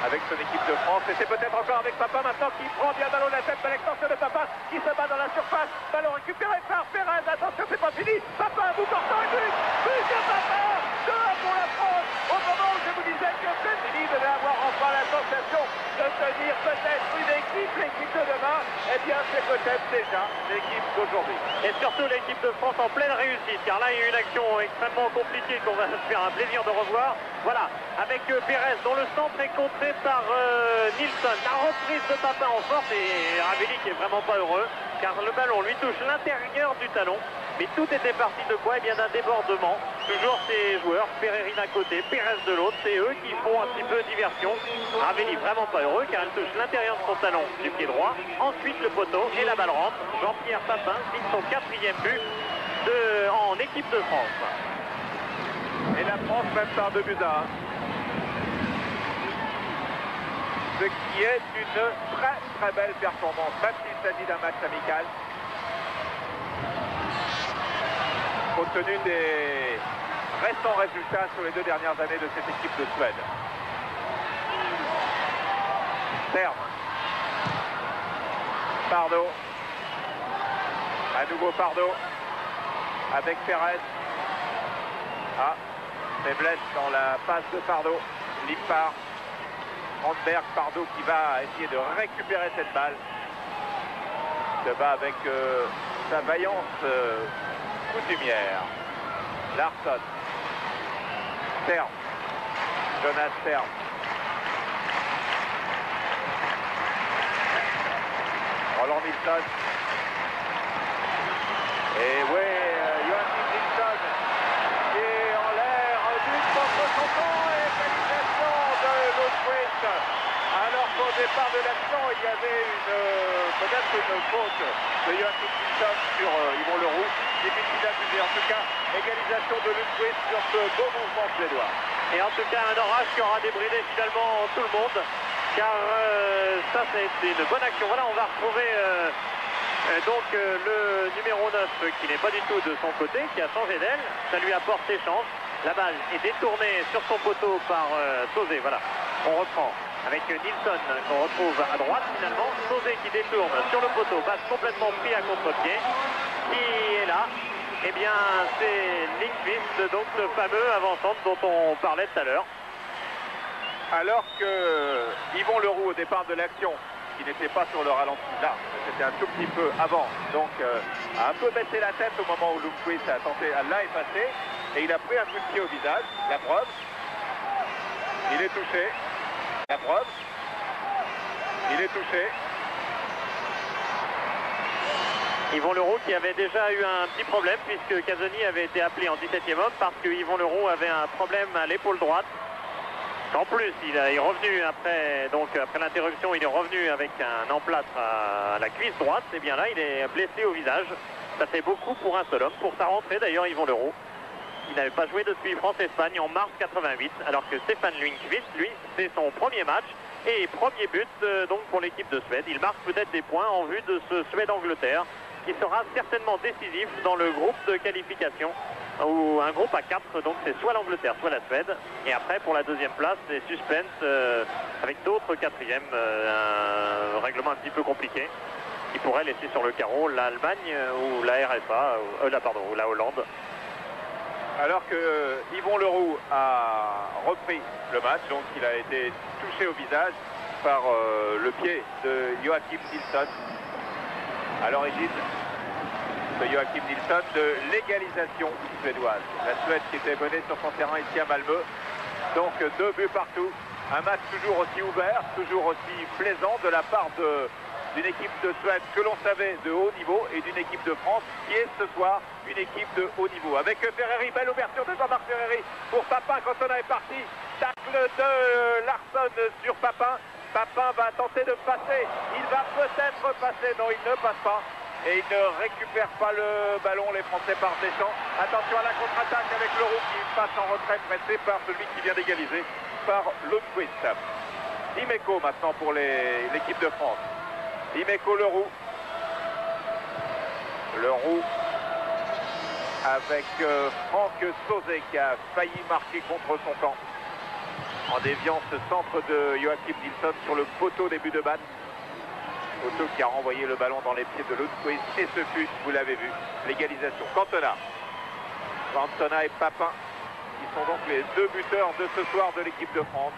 avec son équipe de France. Et c'est peut-être encore avec Papin maintenant qui prend bien le ballon de la tête de l'extension de Papin qui se bat dans la surface. Ballon récupéré par Perez. Attention, c'est pas fini. Papin, bout portant et but. But de Papin. 2-1 pour la France. Au moment où je vous disais que Platini devait avoir enfin la sensation de tenir peut-être une équipe, l'équipe de demain. Eh bien, c'est peut-être déjà l'équipe d'aujourd'hui. Et surtout l'équipe de France en pleine réussite, car là il y a eu une action extrêmement compliquée qu'on va se faire un plaisir de revoir. Voilà, avec Perez dont le centre est contré par Nilsson. La reprise de Papin en force et Ravelli qui est vraiment pas heureux, car le ballon lui touche l'intérieur du talon. Mais tout était parti de quoi? Eh bien d'un débordement. Toujours ces joueurs, Pereira d'un côté, Perez de l'autre, c'est eux qui font un petit peu diversion. Ravelli vraiment pas heureux car elle touche l'intérieur de son talon du pied droit. Ensuite le poteau et la balle rentre. Jean-Pierre Papin signe son 4e but en équipe de France. Et la France même par 2-1. Ce qui est une très très belle performance, même s'il s'agit d'un match amical. Compte tenu des récents résultats sur les 2 dernières années de cette équipe de Suède. Terme. Pardo. À nouveau Pardo. Avec Perez. Ah, faiblesse dans la passe de Pardo. Limpar. Stromberg, Pardo qui va essayer de récupérer cette balle. Se bat avec sa vaillance coutumière. Larsson. Terme. Jonas Terme. Roland Nilsson. Et oui, Joachim Nilsson qui est en l'air, but contre son camp et égalisation de Lundqvist. Alors qu'au départ de l'action, il y avait peut-être une faute de Joachim Nilsson sur Yvon Leroux. Difficile à juger. En tout cas, égalisation de Lundqvist sur ce beau mouvement suédois. Et en tout cas, un orage qui aura débridé finalement tout le monde. Car ça, c'est une bonne action. Voilà, on va retrouver donc le numéro 9 qui n'est pas du tout de son côté, qui a changé d'aile. Ça lui apporte ses chances. La balle est détournée sur son poteau par Sauzet. Voilà, on reprend avec Nilsson qu'on retrouve à droite finalement. Sauzet qui détourne sur le poteau, passe complètement pris à contre-pied. Qui est là? Eh bien, c'est Lindqvist, donc le fameux avant-centre dont on parlait tout à l'heure. Alors que Yvon Leroux au départ de l'action, qui n'était pas sur le ralenti là, c'était un tout petit peu avant, donc a un peu baissé la tête au moment où Lundqvist a tenté à l'effacer et il a pris un coup de pied au visage. La preuve, il est touché. La preuve, il est touché. Yvon Leroux qui avait déjà eu un petit problème puisque Casoni avait été appelé en 17e homme parce que Yvon Leroux avait un problème à l'épaule droite. En plus, il est revenu après l'interruption, il est revenu avec un emplâtre à la cuisse droite. Et bien là, il est blessé au visage. Ça fait beaucoup pour un seul homme. Pour sa rentrée d'ailleurs, Yvon Leroux, il n'avait pas joué depuis France-Espagne en mars 88, alors que Stefan Lundqvist, lui, c'est son premier match et premier but donc pour l'équipe de Suède. Il marque peut-être des points en vue de ce Suède-Angleterre qui sera certainement décisif dans le groupe de qualification, ou un groupe à 4, donc c'est soit l'Angleterre, soit la Suède. Et après, pour la deuxième place, c'est suspense avec d'autres quatrièmes, un règlement un petit peu compliqué qui pourrait laisser sur le carreau l'Allemagne ou la RFA, ou la Hollande. Alors que Yvon Leroux a repris le match, donc il a été touché au visage par le pied de Joachim Nilsson à l'origine de Joachim Nilsson de l'égalisation suédoise. La Suède qui était menée sur son terrain ici à Malmö. Donc 2 buts partout. Un match toujours aussi ouvert, toujours aussi plaisant de la part d'une équipe de Suède que l'on savait de haut niveau et d'une équipe de France qui est ce soir une équipe de haut niveau. Avec Ferreri, belle ouverture de Jean-Marc Ferreri pour Papin quand on est parti. Tacle de Larsson sur Papin. Papin va tenter de passer. Il va peut-être passer. Non, il ne passe pas. Et il ne récupère pas le ballon, les Français par Deschamps. Attention à la contre-attaque avec Leroux qui passe en retrait pressé par celui qui vient d'égaliser, par Lundqvist. Dimeco maintenant pour l'équipe de France. Dimeco Leroux. Leroux avec Franck Sauzet qui a failli marquer contre son camp en déviant ce centre de Joachim Nilsson sur le poteau début de batte. Poteau qui a renvoyé le ballon dans les pieds de Lundqvist et ce fut, vous l'avez vu, l'égalisation. Cantona et Papin qui sont donc les 2 buteurs de ce soir de l'équipe de France.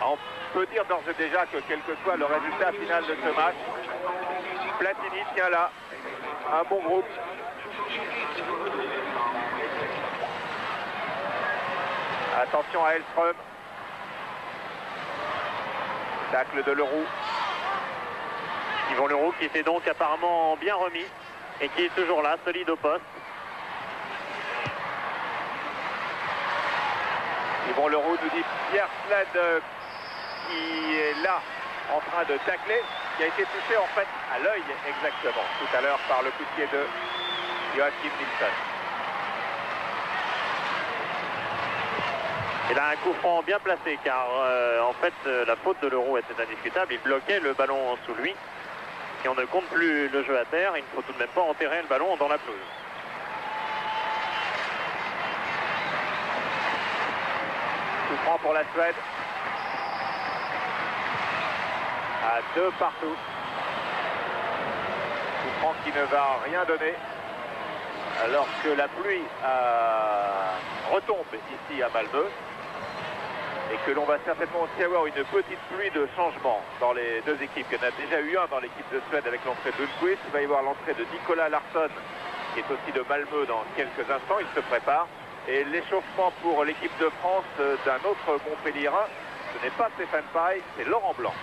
On peut dire d'ores et déjà que quel que soit le résultat final de ce match, Platini tient là un bon groupe. Attention à Hellström. Tacle de Leroux. Yvon Leroux qui était donc apparemment bien remis et qui est toujours là, solide au poste. Yvon Leroux nous dit Pierre Slade qui est là en train de tacler, qui a été touché en fait à l'œil exactement tout à l'heure par le coup de pied de Joachim Nilsson. Il a un coup franc bien placé car en fait la faute de Leroux était indiscutable. Il bloquait le ballon sous lui. Si on ne compte plus le jeu à terre, il ne faut tout de même pas enterrer le ballon dans la pelouse. Coup franc pour la Suède. À 2 partout. Coup franc qui ne va rien donner. Alors que la pluie retombe ici à Malmö. Et que l'on va certainement aussi avoir une petite pluie de changement dans les deux équipes. Il y en a déjà eu un dans l'équipe de Suède avec l'entrée de Lundqvist. Il va y avoir l'entrée de Nicolas Larsson, qui est aussi de Malmö dans quelques instants. Il se prépare. Et l'échauffement pour l'équipe de France d'un autre Montpellierin, ce n'est pas Stéphane Paille, c'est Laurent Blanc.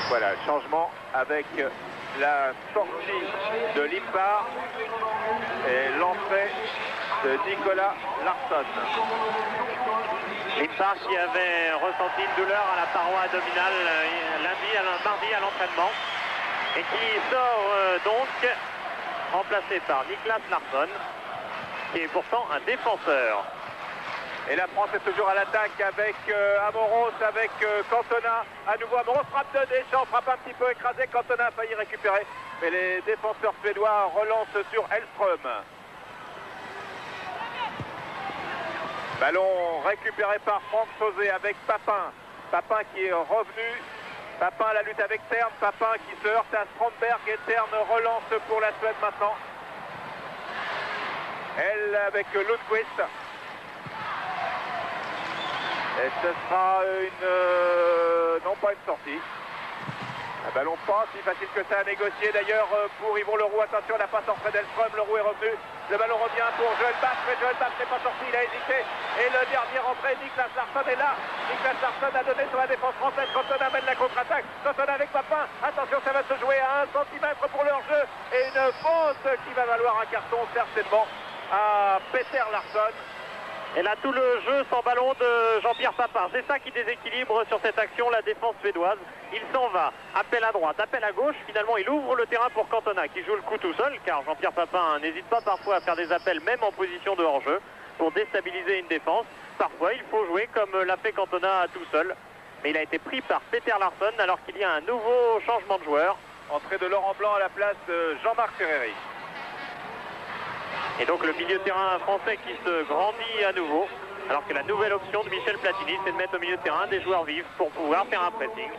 Voilà, changement avec la sortie de Limpar et l'entrée de Nicolas Larsson. Limpar qui avait ressenti une douleur à la paroi abdominale mardi à l'entraînement et qui sort donc remplacé par Niklas Larsson, qui est pourtant un défenseur. Et la France est toujours à l'attaque avec Amoros, avec Cantona. À nouveau Amoros, frappe de Deschamps, frappe un petit peu écrasé. Cantona a failli récupérer. Mais les défenseurs suédois relancent sur Hellström. Ballon récupéré par Franck Sauzet avec Papin. Papin qui est revenu. Papin à la lutte avec Tern. Papin qui se heurte à Strandberg et Tern relance pour la Suède maintenant. Elle avec Lundqvist. Et ce sera non pas une sortie. Un ballon pas si facile que ça à négocier d'ailleurs pour Yvon Leroux. Attention, la passe en près d'Hellström. Leroux est revenu. Le ballon revient pour Joël Bach, mais Joël Bach n'est pas sorti, il a hésité. Et le dernier entrée, Niklas Larsson est là. Niklas Larsson a donné sur la défense française. Cantona mène la contre-attaque. Cantona avec Papin. Attention, ça va se jouer à 1 cm pour leur jeu. Et une faute qui va valoir un carton certainement à Peter Larsson. Et là, tout le jeu sans ballon de Jean-Pierre Papin. C'est ça qui déséquilibre sur cette action la défense suédoise. Il s'en va, appel à droite, appel à gauche. Finalement, il ouvre le terrain pour Cantona qui joue le coup tout seul, car Jean-Pierre Papin n'hésite pas parfois à faire des appels, même en position de hors-jeu, pour déstabiliser une défense. parfois il faut jouer comme l'a fait Cantona tout seul. Mais il a été pris par Peter Larsson alors qu'il y a un nouveau changement de joueur. Entrée de Laurent Blanc à la place de Jean-Marc Ferreri. Et donc le milieu de terrain français qui se grandit à nouveau. Alors que la nouvelle option de Michel Platini, c'est de mettre au milieu de terrain des joueurs vifs pour pouvoir faire un pressing.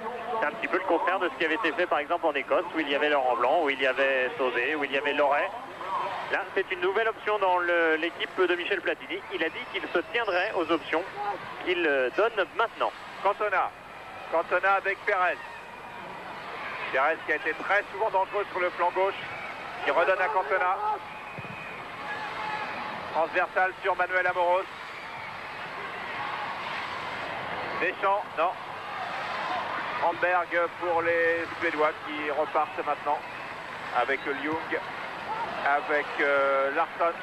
C'est un petit peu le contraire de ce qui avait été fait par exemple en Écosse, où il y avait Laurent Blanc, où il y avait Sauzé, où il y avait Loret. Là, c'est une nouvelle option dans l'équipe de Michel Platini. Il a dit qu'il se tiendrait aux options qu'il donne maintenant. Cantona avec Perez. Perez qui a été très souvent dangereux sur le flanc gauche, qui redonne à Cantona. Transversal sur Manuel Amoros. Deschamps, non. Ramberg pour les Suédois qui repartent maintenant avec Ljung, avec Larsson.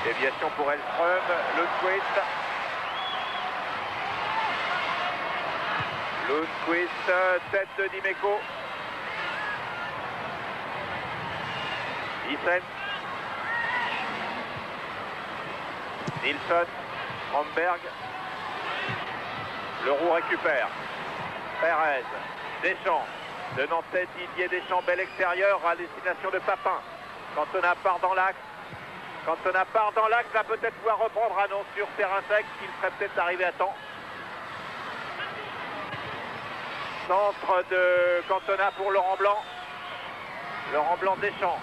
Déviation pour Elström, Lundqvist. Lundqvist, tête de Dimeco. Isen. Nilsson. Ramberg. Leroux récupère. Perez. Deschamps. Donnant tête Didier Deschamps, bel extérieur à destination de Papin. Cantona part dans l'axe. Cantona part dans l'axe, va peut-être pouvoir reprendre. Ah non, sur terrain sec, il serait peut-être arrivé à temps. Centre de Cantona pour Laurent Blanc. Laurent Blanc Deschamps.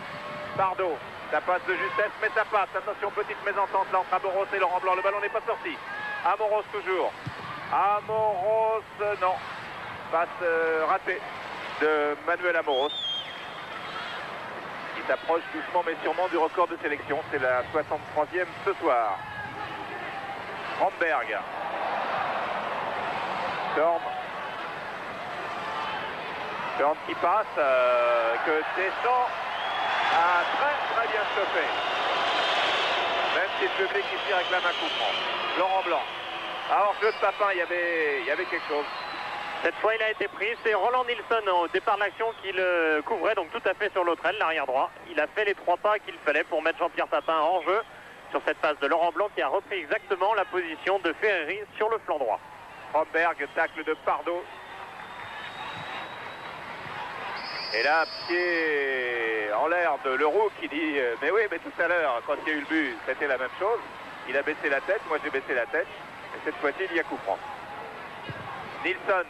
Bardot. Ça passe de justesse, mais ça passe. Attention, petite mésentente là entre Amoros et Laurent Blanc. Le ballon n'est pas sorti. Amoros toujours. Amoros, non. Passe ratée de Manuel Amoros. Il s'approche doucement mais sûrement du record de sélection. C'est la 63e ce soir. Ramberg. Storm. Storm qui passe. Que Deschamps a très bien stoppé. Même si le public ici réclame un coup franc. Laurent Blanc. Alors jeu de Papin, il y avait quelque chose. Cette fois il a été pris, c'est Roland Nilsson au départ de l'action qui le couvrait, donc tout à fait sur l'autre aile, l'arrière droit. Il a fait les 3 pas qu'il fallait pour mettre Jean-Pierre Papin en jeu sur cette passe de Laurent Blanc qui a repris exactement la position de Ferreri sur le flanc droit. Ramberg, tacle de Pardo. Et là, pied en l'air de Leroux qui dit mais oui, mais tout à l'heure, quand il y a eu le but, c'était la même chose. Il a baissé la tête, moi j'ai baissé la tête. Et cette fois-ci, il y a coup franc. Nilsson,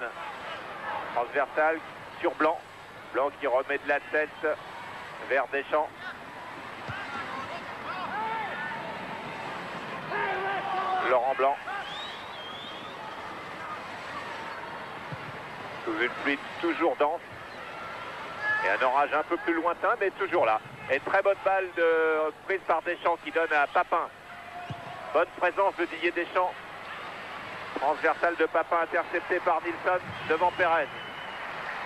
transversal sur Blanc. Blanc qui remet de la tête vers Deschamps. Laurent Blanc. Sous une pluie toujours dense. Et un orage un peu plus lointain, mais toujours là. Et très bonne balle prise par Deschamps qui donne à Papin. Bonne présence de Didier Deschamps. Transversal de Papin intercepté par Nilsson devant Perez.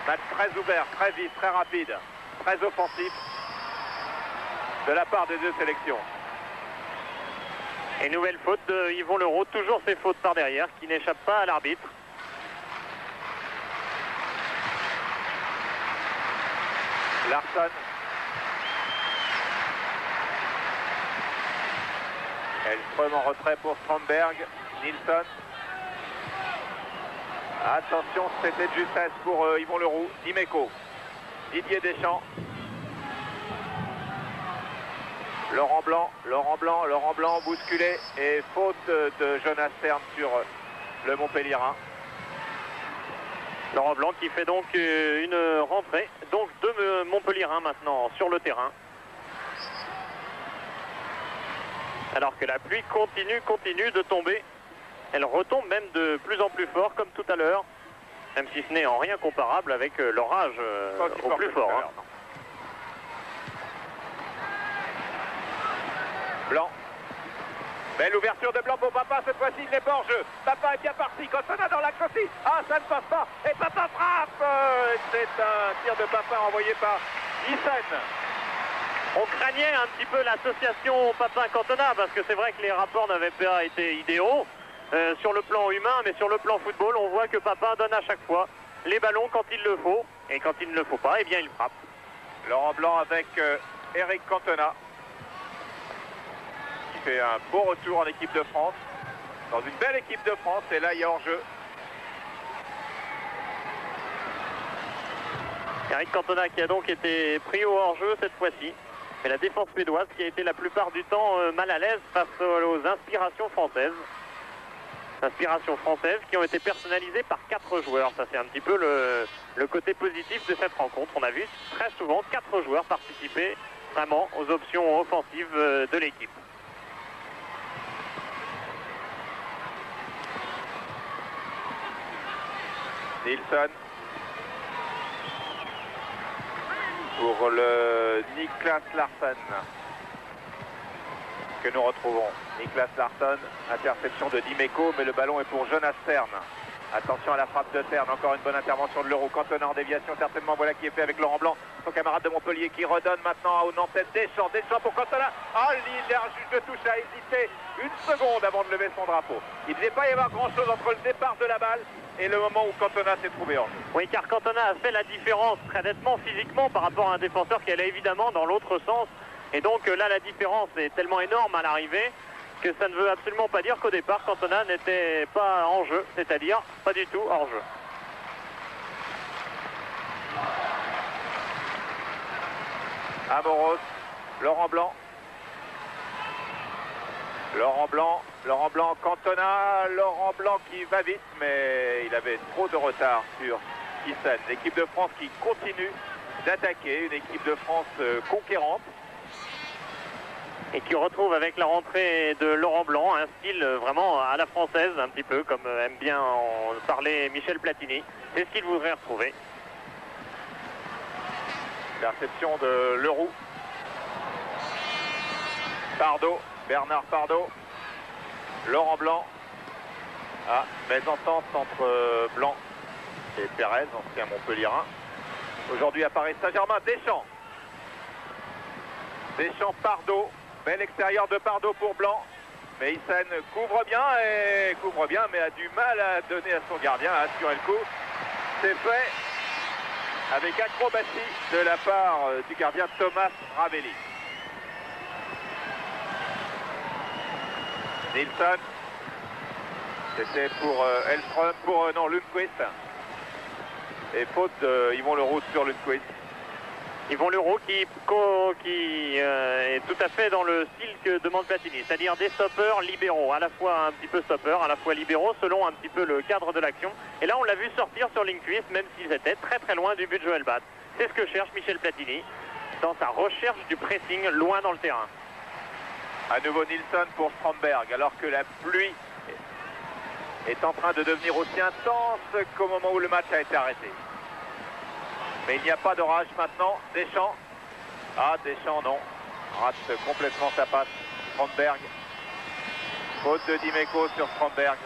Match très ouvert, très vif, très rapide, très offensif de la part des deux sélections. Et nouvelle faute de Yvon Leroux, toujours ses fautes par derrière qui n'échappent pas à l'arbitre. Larsson. Elström en retrait pour Stromberg. Nilsson. Attention, c'était de justesse pour Yvon Leroux. Dimeco. Didier Deschamps. Laurent Blanc bousculé. Et faute de Jonas Stern sur le Montpellierin. Laurent Blanc qui fait donc une rentrée. Donc de Montpellierin maintenant sur le terrain. Alors que la pluie continue de tomber. Elle retombe même de plus en plus fort comme tout à l'heure. Même si ce n'est en rien comparable avec l'orage au plus fort. Hein. Blanc. Belle ouverture de Blanc pour Papin. Cette fois-ci, il n'est pas en jeu. Papin est bien parti. Cantona dans l'axe aussi. Ah, ça ne passe pas. Et Papin frappe. C'est un tir de Papin envoyé par Isen. On craignait un petit peu l'association Papin-Cantona parce que c'est vrai que les rapports n'avaient pas été idéaux sur le plan humain, mais sur le plan football, on voit que Papin donne à chaque fois les ballons quand il le faut, et quand il ne le faut pas, eh bien il frappe. Laurent Blanc avec Eric Cantona, qui fait un beau retour en équipe de France, dans une belle équipe de France, et là il y a hors-jeu. Eric Cantona qui a donc été pris au hors-jeu cette fois-ci. Mais la défense suédoise qui a été la plupart du temps mal à l'aise face aux inspirations françaises. Inspirations françaises qui ont été personnalisées par 4 joueurs. Ça c'est un petit peu le côté positif de cette rencontre. On a vu très souvent 4 joueurs participer vraiment aux options offensives de l'équipe. Nilsson pour le Niklas Larsson que nous retrouvons. Niklas Larsson, interception de Dimeco, mais le ballon est pour Jonas Tern. Attention à la frappe de Tern, encore une bonne intervention de l'Euro. Cantona en déviation, certainement, voilà qui est fait avec Laurent Blanc, son camarade de Montpellier qui redonne maintenant au Nantais Deschamps. Deschamps pour Cantona. Ah, leader juge de touche a hésité une seconde avant de lever son drapeau. Il ne devait pas y avoir grand chose entre le départ de la balle et le moment où Cantona s'est trouvé hors jeu. Oui, car Cantona a fait la différence très nettement physiquement par rapport à un défenseur qui allait évidemment dans l'autre sens. Et donc là, la différence est tellement énorme à l'arrivée que ça ne veut absolument pas dire qu'au départ, Cantona n'était pas en jeu, c'est-à-dire pas du tout hors jeu. Amoros, Laurent Blanc. Laurent Blanc, Cantona, Laurent Blanc qui va vite, mais il avait trop de retard sur Thyssen. L'équipe de France qui continue d'attaquer, une équipe de France conquérante. Et qui retrouve avec la rentrée de Laurent Blanc un style vraiment à la française, un petit peu comme aime bien en parler Michel Platini. C'est ce qu'il voudrait retrouver. La réception de Leroux. Pardo, Bernard Pardo. Laurent Blanc. Ah, mésentente entre Blanc et Pérez, ancien Montpellierin. Aujourd'hui à Paris Saint-Germain, Deschamps. Deschamps, Pardo. Bel extérieur de Pardo pour Blanc. Mais Hyssen couvre bien, mais a du mal à donner à son gardien, à assurer le coup. C'est fait avec acrobatie de la part du gardien Thomas Ravelli. Nilsson. C'était pour Elström, non, Lundqvist. Et faute de Yvon Leroux sur Lundqvist. Yvon Leroux qui est tout à fait dans le style que demande Platini, c'est-à-dire des stoppeurs libéraux, à la fois un petit peu stoppeurs, à la fois libéraux, selon un petit peu le cadre de l'action. Et là, on l'a vu sortir sur Lundqvist, même s'ils étaient très très loin du but de Joël Bats. C'est ce que cherche Michel Platini dans sa recherche du pressing loin dans le terrain. À nouveau Nilsson pour Stromberg, alors que la pluie est en train de devenir aussi intense qu'au moment où le match a été arrêté. Mais il n'y a pas d'orage maintenant. Deschamps. Ah, Deschamps, non. Rate complètement sa passe. Stromberg. Faute de Dimeco sur Stromberg.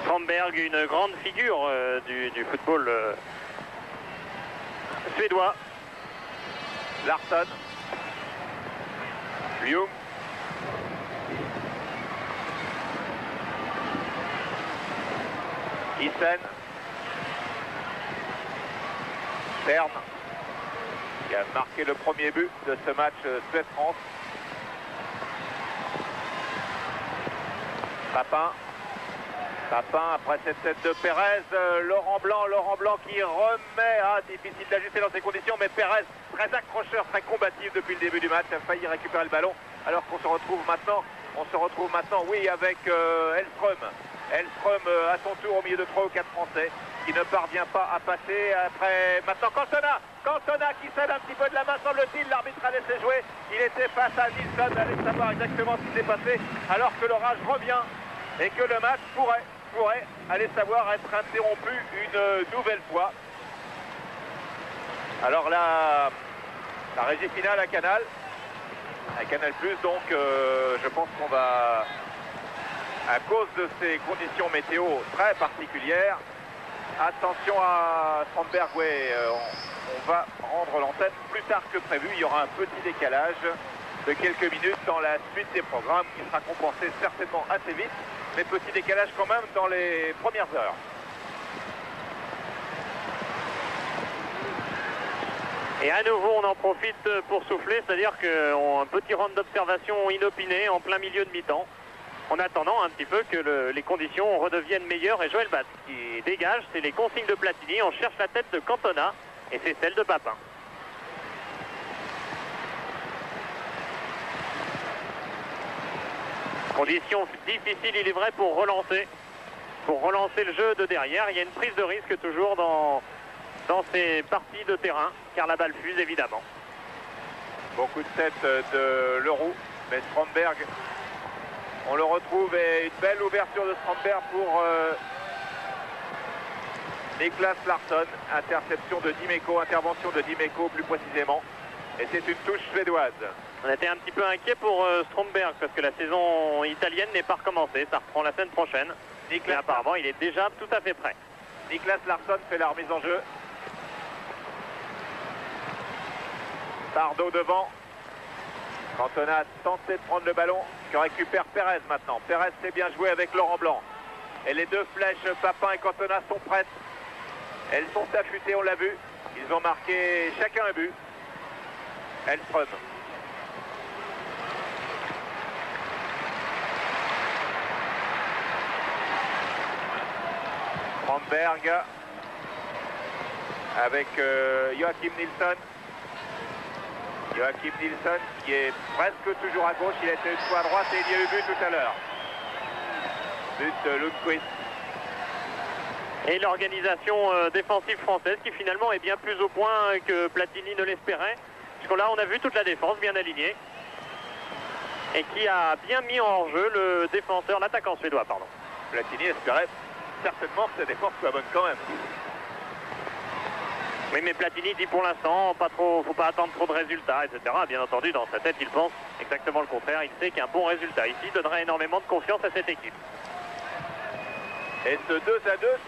Stromberg, une grande figure du football suédois. Larsson. Ljung. Hyssen. Tern, qui a marqué le premier but de ce match Suède-France. Papin après cette tête de Pérez, Laurent Blanc qui remet, difficile d'ajuster dans ces conditions, mais Pérez très accrocheur, très combatif depuis le début du match, a failli récupérer le ballon, alors qu'on se retrouve maintenant, oui, avec Elström à son tour au milieu de 3 ou 4 Français, qui ne parvient pas à passer. Après, maintenant Cantona qui cède un petit peu de la main, semble-t-il, l'arbitre a laissé jouer, il était face à Nilsson, allez savoir exactement ce qui s'est passé, alors que l'orage revient et que le match pourrait, allez savoir, être interrompu une nouvelle fois. Alors là, la régie finale à Canal+, donc je pense qu'on va, à cause de ces conditions météo très particulières, attention à Stromberg, on va rendre l'antenne plus tard que prévu. Il y aura un petit décalage de quelques minutes dans la suite des programmes qui sera compensé certainement assez vite, mais petit décalage quand même dans les premières heures. Et à nouveau, on en profite pour souffler, c'est-à-dire qu'un petit round d'observation inopiné en plein milieu de mi-temps, en attendant un petit peu que les conditions redeviennent meilleures. Et Joël Batz qui dégage, c'est les consignes de Platini. On cherche la tête de Cantona et c'est celle de Papin. Condition difficile, il est vrai, pour relancer le jeu de derrière. Il y a une prise de risque toujours dans ces parties de terrain, car la balle fuse évidemment. Beaucoup de tête de Leroux, mais Strandberg, on le retrouve, et une belle ouverture de Strandberg pour Niklas Larsson. Interception de Dimeco, intervention de Dimeco plus précisément, et c'est une touche suédoise. On était un petit peu inquiet pour Strandberg parce que la saison italienne n'est pas recommencée, ça reprend la semaine prochaine. Et apparemment il est déjà tout à fait prêt. Niklas Larsson fait la remise en jeu. Pardo devant. Cantona a tenté de prendre le ballon, que récupère Pérez maintenant. Pérez s'est bien joué avec Laurent Blanc. Et les deux flèches, Papin et Cantona, sont prêtes. Elles sont affûtées, on l'a vu. Ils ont marqué chacun un but. Hellström. Strandberg avec Joachim Nilsson. Joachim Nilsson qui est presque toujours à gauche, il était une fois à droite et il y a eu but tout à l'heure. But de Lundqvist. Et l'organisation défensive française qui finalement est bien plus au point que Platini ne l'espérait. Puisque là on a vu toute la défense bien alignée. Et qui a bien mis en jeu le défenseur, l'attaquant suédois, pardon. Platini espérait certainement que sa défense soit bonne quand même. Oui, mais Platini dit pour l'instant, faut pas attendre trop de résultats, etc. Bien entendu, dans sa tête, il pense exactement le contraire. Il sait qu'un bon résultat ici donnerait énormément de confiance à cette équipe. Et ce 2-2,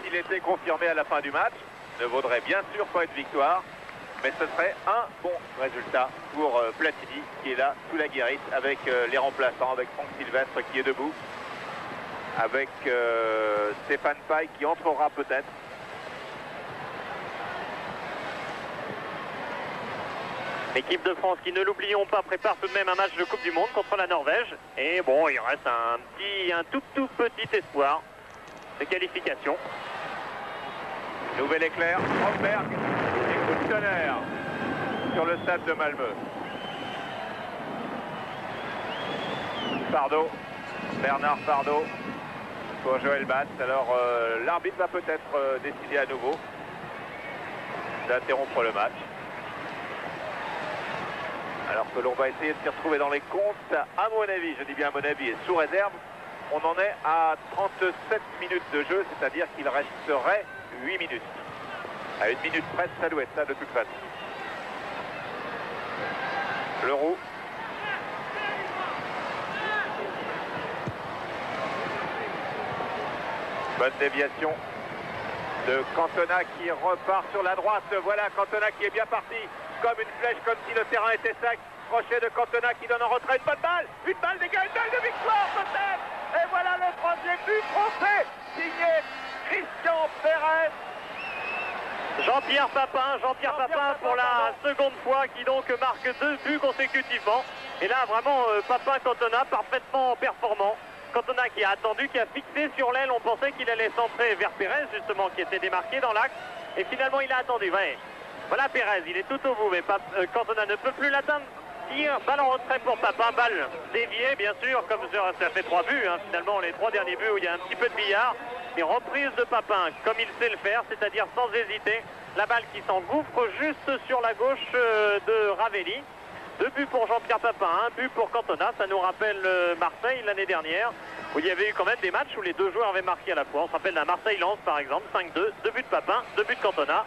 s'il était confirmé à la fin du match, ne vaudrait bien sûr pas une victoire, mais ce serait un bon résultat pour Platini, qui est là sous la guérite avec les remplaçants, avec Franck Sylvestre qui est debout, avec Stéphane Paille qui entrera peut-être. L'équipe de France qui, ne l'oublions pas, prépare tout de même un match de Coupe du Monde contre la Norvège. Et bon, il reste un tout petit espoir de qualification. Nouvel éclair, Strandberg et coup de tonnerre sur le stade de Malmö. Pardo, Bernard Pardo pour Joël Batz. Alors l'arbitre va peut-être décider à nouveau d'interrompre le match. Alors que l'on va essayer de s'y retrouver dans les comptes, à mon avis, je dis bien à mon avis, et sous réserve, on en est à 37 minutes de jeu, c'est-à-dire qu'il resterait 8 minutes. À 1 minute près, ça doit être ça de toute façon. Leroux. Bonne déviation de Cantona qui repart sur la droite. Voilà Cantona qui est bien parti comme une flèche, comme si le terrain était sec. Crochet de Cantona qui donne en retrait une bonne balle. Une balle des gars, une balle de victoire peut-être. Et voilà le troisième but français, signé Christian Pérez. Jean-Pierre Papin pour la seconde fois qui donc marque 2 buts consécutivement. Et là vraiment Papin-Cantona parfaitement performant. Cantona qui a attendu, qui a fixé sur l'aile, on pensait qu'il allait centrer vers Pérez justement qui était démarqué dans l'axe. Et finalement il a attendu. Ouais. Voilà Pérez, il est tout au bout mais Cantona ne peut plus l'atteindre. Tire, balle en retrait pour Papin, balle déviée bien sûr, comme ça fait 3 buts hein, finalement les 3 derniers buts où il y a un petit peu de billard. Mais reprise de Papin comme il sait le faire, c'est-à-dire sans hésiter. La balle qui s'engouffre juste sur la gauche de Ravelli. 2 buts pour Jean-Pierre Papin, 1 but pour Cantona. Ça nous rappelle Marseille l'année dernière, où il y avait eu quand même des matchs où les 2 joueurs avaient marqué à la fois. On se rappelle d'un Marseille-Lens par exemple, 5-2, 2 buts de Papin, 2 buts de Cantona.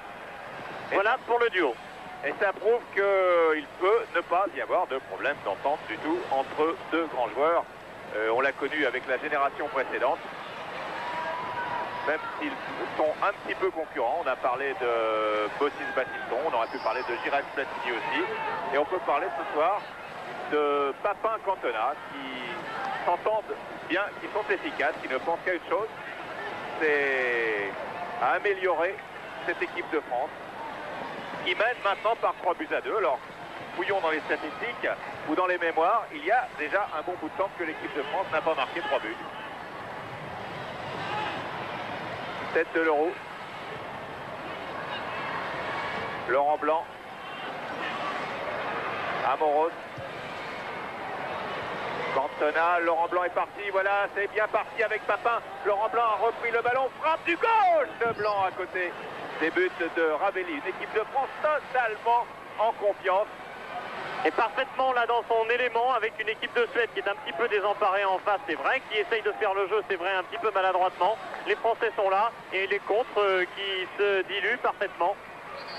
Voilà pour le duo. Et ça prouve qu'il peut ne pas y avoir de problème d'entente du tout entre 2 grands joueurs. On l'a connu avec la génération précédente. Même s'ils sont un petit peu concurrents, on a parlé de Bossis-Batiston, on aurait pu parler de Giresse-Platini aussi. Et on peut parler ce soir de Papin-Cantona qui s'entendent bien, qui sont efficaces, qui ne pensent qu'à une chose, c'est à améliorer cette équipe de France. qui mène maintenant par 3-2. Alors, fouillons dans les statistiques ou dans les mémoires, il y a déjà un bon bout de temps que l'équipe de France n'a pas marqué 3 buts. Tête de l'Euro. Laurent Blanc. Amoros. Cantona, Laurent Blanc est parti, voilà, c'est bien parti avec Papin. Laurent Blanc a repris le ballon, frappe du gauche de Blanc à côté des buts de Ravelli. Une équipe de France totalement en confiance. Et parfaitement là dans son élément avec une équipe de Suède qui est un petit peu désemparée en face, c'est vrai, qui essaye de faire le jeu, c'est vrai, un petit peu maladroitement. Les Français sont là et les contres qui se diluent parfaitement.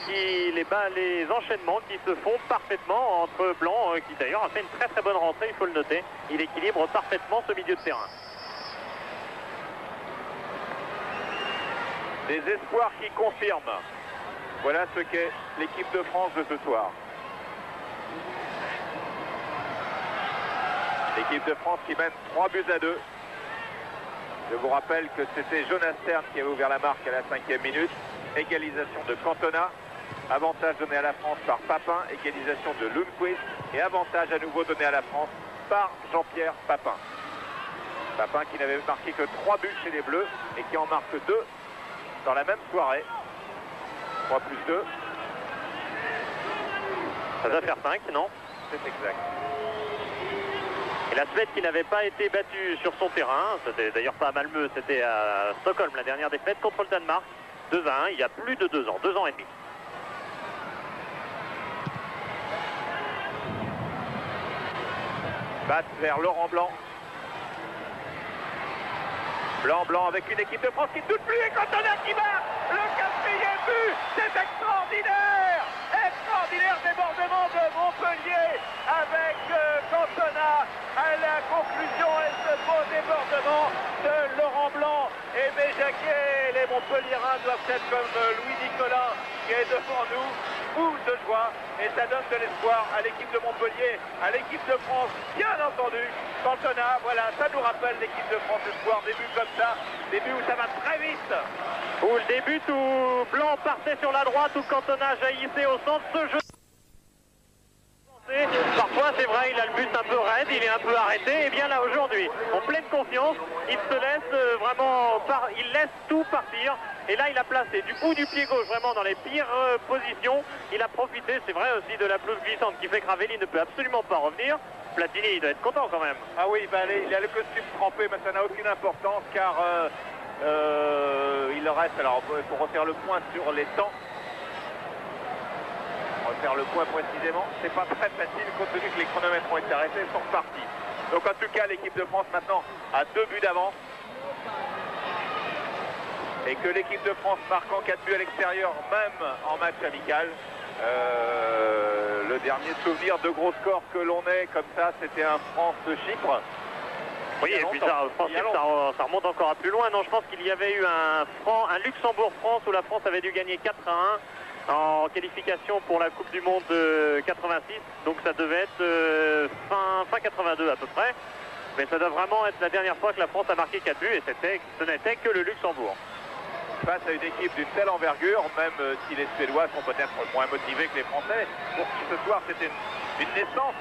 Les enchaînements qui se font parfaitement entre Blanc, qui d'ailleurs a fait une très très bonne rentrée, il faut le noter. Il équilibre parfaitement ce milieu de terrain. Des espoirs qui confirment. Voilà ce qu'est l'équipe de France de ce soir. L'équipe de France qui mène 3-2. Je vous rappelle que c'était Jonas Stern qui avait ouvert la marque à la 5e minute. Égalisation de Cantona. Avantage donné à la France par Papin, égalisation de Lundqvist et avantage à nouveau donné à la France par Jean-Pierre Papin. Papin qui n'avait marqué que 3 buts chez les Bleus et qui en marque 2 dans la même soirée. 3 plus 2. Ça doit faire 5, non? C'est exact. Et la Suède qui n'avait pas été battue sur son terrain, c'était d'ailleurs pas à Malmö, c'était à Stockholm la dernière défaite contre le Danemark, 2-1, il y a plus de 2 ans, 2 ans et demi. Passe vers Laurent Blanc. Blanc avec une équipe de France qui ne doute plus et Cantona qui marque le 4e but. C'est extraordinaire. Extraordinaire débordement de Montpellier avec Cantona à la conclusion et ce beau débordement de Laurent Blanc et Béjaquet. Les Montpelliérains doivent être comme Louis Nicolas qui est devant nous, fou de joie, et ça donne de l'espoir à l'équipe de Montpellier, à l'équipe de France, bien entendu. Cantona, voilà, ça nous rappelle l'équipe de France espoir, des buts comme ça, des buts où ça va très vite. Ou le début où Blanc partait sur la droite, où Cantona jaillissait au centre, ce jeu. Parfois c'est vrai, il a le but un peu raide, il est un peu arrêté, et bien là aujourd'hui, en pleine confiance, il se laisse vraiment, il laisse tout partir, et là il a placé du bout du pied gauche vraiment dans les pires positions, il a profité, c'est vrai aussi, de la pelouse glissante qui fait que Ravelli ne peut absolument pas revenir. Platini il doit être content quand même. Ah oui, bah, il a le costume trempé, mais ça n'a aucune importance car il reste, alors il faut refaire le point sur les temps. Faire le point précisément, c'est pas très facile compte tenu que les chronomètres ont été arrêtés, sont repartis. Donc en tout cas l'équipe de France maintenant a 2 buts d'avance et que l'équipe de France marque en 4 buts à l'extérieur même en match amical. Le dernier souvenir de gros scores que l'on ait comme ça, c'était un France-Chypre. Oui, et puis ça remonte encore à plus loin. Non, je pense qu'il y avait eu un Luxembourg-France où la France avait dû gagner 4-1 en qualification pour la Coupe du Monde 86, donc ça devait être fin 82 à peu près, mais ça doit vraiment être la dernière fois que la France a marqué 4 buts et ce n'était que le Luxembourg. Face à une équipe d'une telle envergure, même si les Suédois sont peut-être moins motivés que les Français, pour qui ce soir c'était une naissance,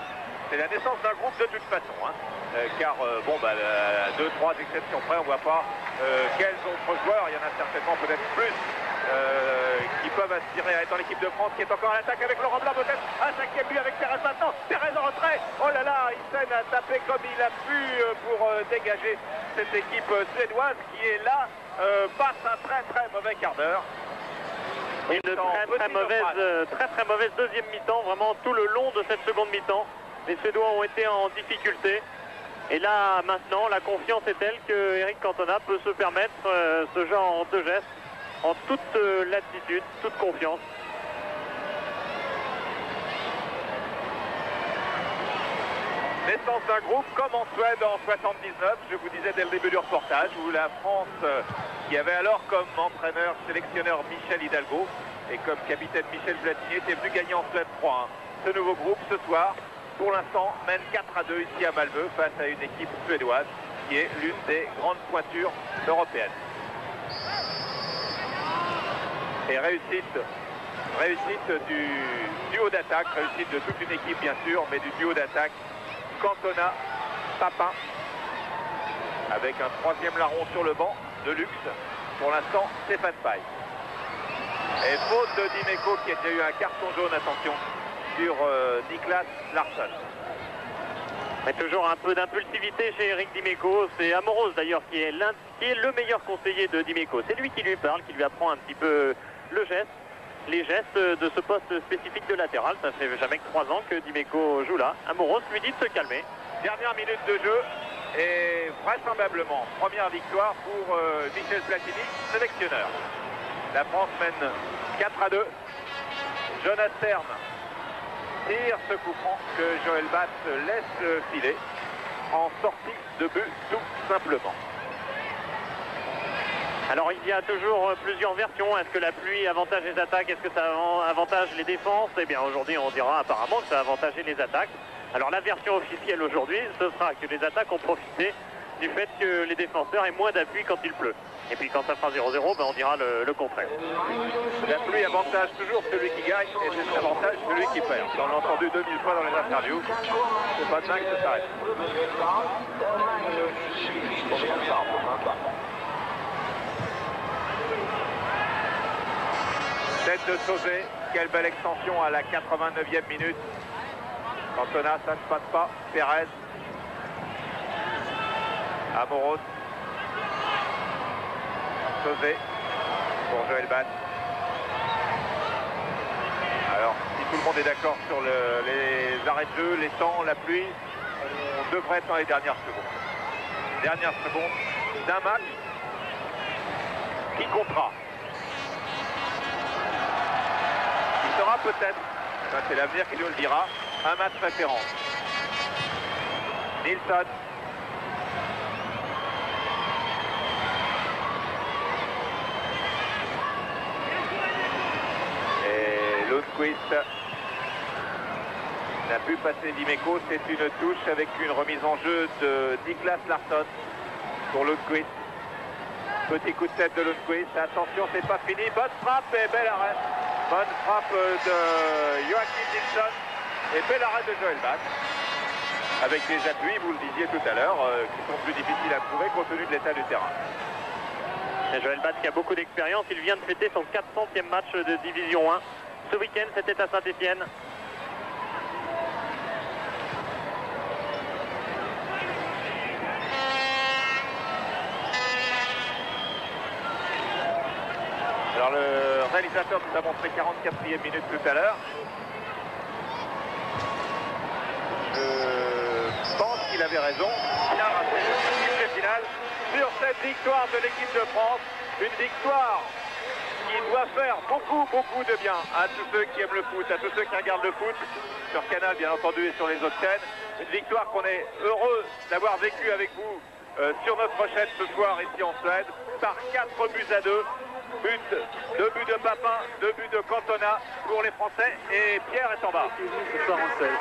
c'est la naissance d'un groupe de toute façon, hein. Car bon, bah, 2-3 exceptions près, on ne voit pas quels autres joueurs, il y en a certainement peut-être plus qui peuvent aspirer à être dans l'équipe de France, qui est encore à l'attaque avec Laurent Blanc, peut-être un 5e but avec Thérèse maintenant. Thérèse en retrait, oh là là, Hyssen a tapé comme il a pu pour dégager cette équipe suédoise qui est là, passe un très mauvais quart d'heure. Une très très mauvaise deuxième mi-temps, vraiment tout le long de cette seconde mi-temps. Les Suédois ont été en difficulté. Et là, maintenant, la confiance est telle que Eric Cantona peut se permettre ce genre de geste en toute latitude, toute confiance. Naissance d'un groupe comme en Suède en 79, je vous disais dès le début du reportage, où la France, qui avait alors comme entraîneur, sélectionneur Michel Hidalgo et comme capitaine Michel Platini, était venu gagner en Suède 3-1. Ce nouveau groupe, ce soir, pour l'instant, mène 4-2 ici à Malmö face à une équipe suédoise qui est l'une des grandes pointures européennes. Et réussite Réussite du duo d'attaque, réussite de toute une équipe bien sûr, mais du duo d'attaque Cantona, Papin, avec un troisième larron sur le banc de luxe. Pour l'instant, Stéphane Paille. Et faute de Dimeco qui a déjà eu un carton jaune, attention, sur Niklas Larsson. Mais toujours un peu d'impulsivité chez Eric Dimeco. C'est Amoros d'ailleurs qui est le meilleur conseiller de Dimeco. C'est lui qui lui parle, qui lui apprend un petit peu les gestes de ce poste spécifique de latéral. Ça fait jamais que 3 ans que Dimeco joue là. Amoros lui dit de se calmer. Dernière minute de jeu et vraisemblablement première victoire pour Michel Platini, sélectionneur. La France mène 4-2. Jonas Stern tire ce coup franc que Joël Bass laisse filer en sortie de but tout simplement. Alors il y a toujours plusieurs versions. Est-ce que la pluie avantage les attaques? Est-ce que ça avantage les défenses? Eh bien aujourd'hui on dira apparemment que ça a avantagé les attaques. Alors la version officielle aujourd'hui, ce sera que les attaques ont profité du fait que les défenseurs aient moins d'appui quand il pleut. Et puis quand ça fera 0-0, ben on dira le contraire. La pluie avantage toujours celui qui gagne et désavantage celui qui perd. On l'a entendu 2000 fois dans les interviews. C'est pas dingue que ça s'arrête. Tête de Sauzet, quelle belle extension à la 89e minute. Cantona, ça ne passe pas. Pérez. Amoros. Sauzet pour Joël Bass. Alors, si tout le monde est d'accord sur les arrêts de jeu, les temps, la pluie, on devrait être dans les dernières secondes. Dernière seconde d'un match qui comptera. Il sera peut-être, c'est l'avenir qui nous le dira, un match référence. Nilsson. Et Lundqvist n'a pu passer Dimeco. C'est une touche avec une remise en jeu de Niklas Larsson pour Lundqvist. Petit coup de tête de Lundqvist. Attention, c'est pas fini. Bonne frappe et bel arrêt. Bonne frappe de Joachim Nilsson et bel arrêt de Joël Bass. Avec des appuis, vous le disiez tout à l'heure, qui sont plus difficiles à trouver compte tenu de l'état du terrain. Et Joël Bass qui a beaucoup d'expérience, il vient de fêter son 400e match de Division 1. Ce week-end, c'était à Saint-Étienne. Alors le réalisateur nous a montré 44e minute tout à l'heure. Je pense qu'il avait raison. Il a raté le final sur cette victoire de l'équipe de France. Une victoire qui doit faire beaucoup de bien à tous ceux qui aiment le foot, à tous ceux qui regardent le foot sur Canal bien entendu et sur les autres chaînes. Une victoire qu'on est heureux d'avoir vécue avec vous sur notre chaîne ce soir ici en Suède par 4-2. 2 buts de Papin, 2 buts de Cantona pour les Français et Pierre est en bas. Ce soir en Suède.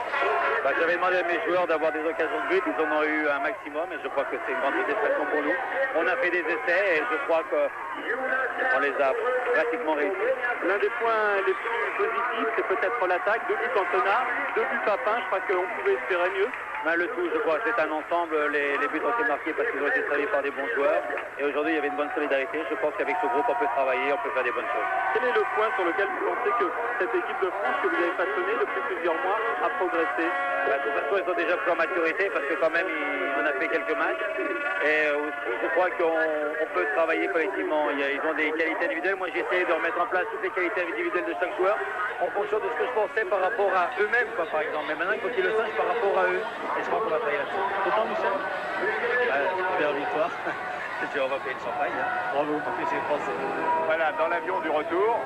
J'avais demandé à mes joueurs d'avoir des occasions de but, ils en ont eu un maximum et je crois que c'est une grande satisfaction pour nous. On a fait des essais et je crois qu'on les a pratiquement réussis. L'un des points les plus positifs, c'est peut-être l'attaque. 2 buts Cantona, 2 buts Papin. Je crois qu'on pouvait espérer mieux. Ben, le tout, je crois, c'est un ensemble. Les buts ont été marqués parce qu'ils ont été servis par des bons joueurs. Et aujourd'hui, il y avait une bonne solidarité. Je pense qu'avec ce groupe, on peut travailler, on peut faire des bonnes choses. Quel est le point sur lequel vous pensez que cette équipe de France que vous avez façonnée depuis plusieurs mois a progressé? De toute façon, ils sont déjà plus en maturité parce que quand même, on a fait quelques matchs. Et je crois qu'on peut travailler collectivement. Ils ont des qualités individuelles. Moi, j'ai essayé de remettre en place toutes les qualités individuelles de chaque joueur en fonction de ce que je pensais par rapport à eux-mêmes, par exemple. Mais maintenant, il faut qu'ils le sachent par rapport à eux. Et je crois qu'on va travailler là-dessus. Autant Michel? Super victoire. On va payer le champagne. Hein. Bravo. Voilà, dans l'avion du retour.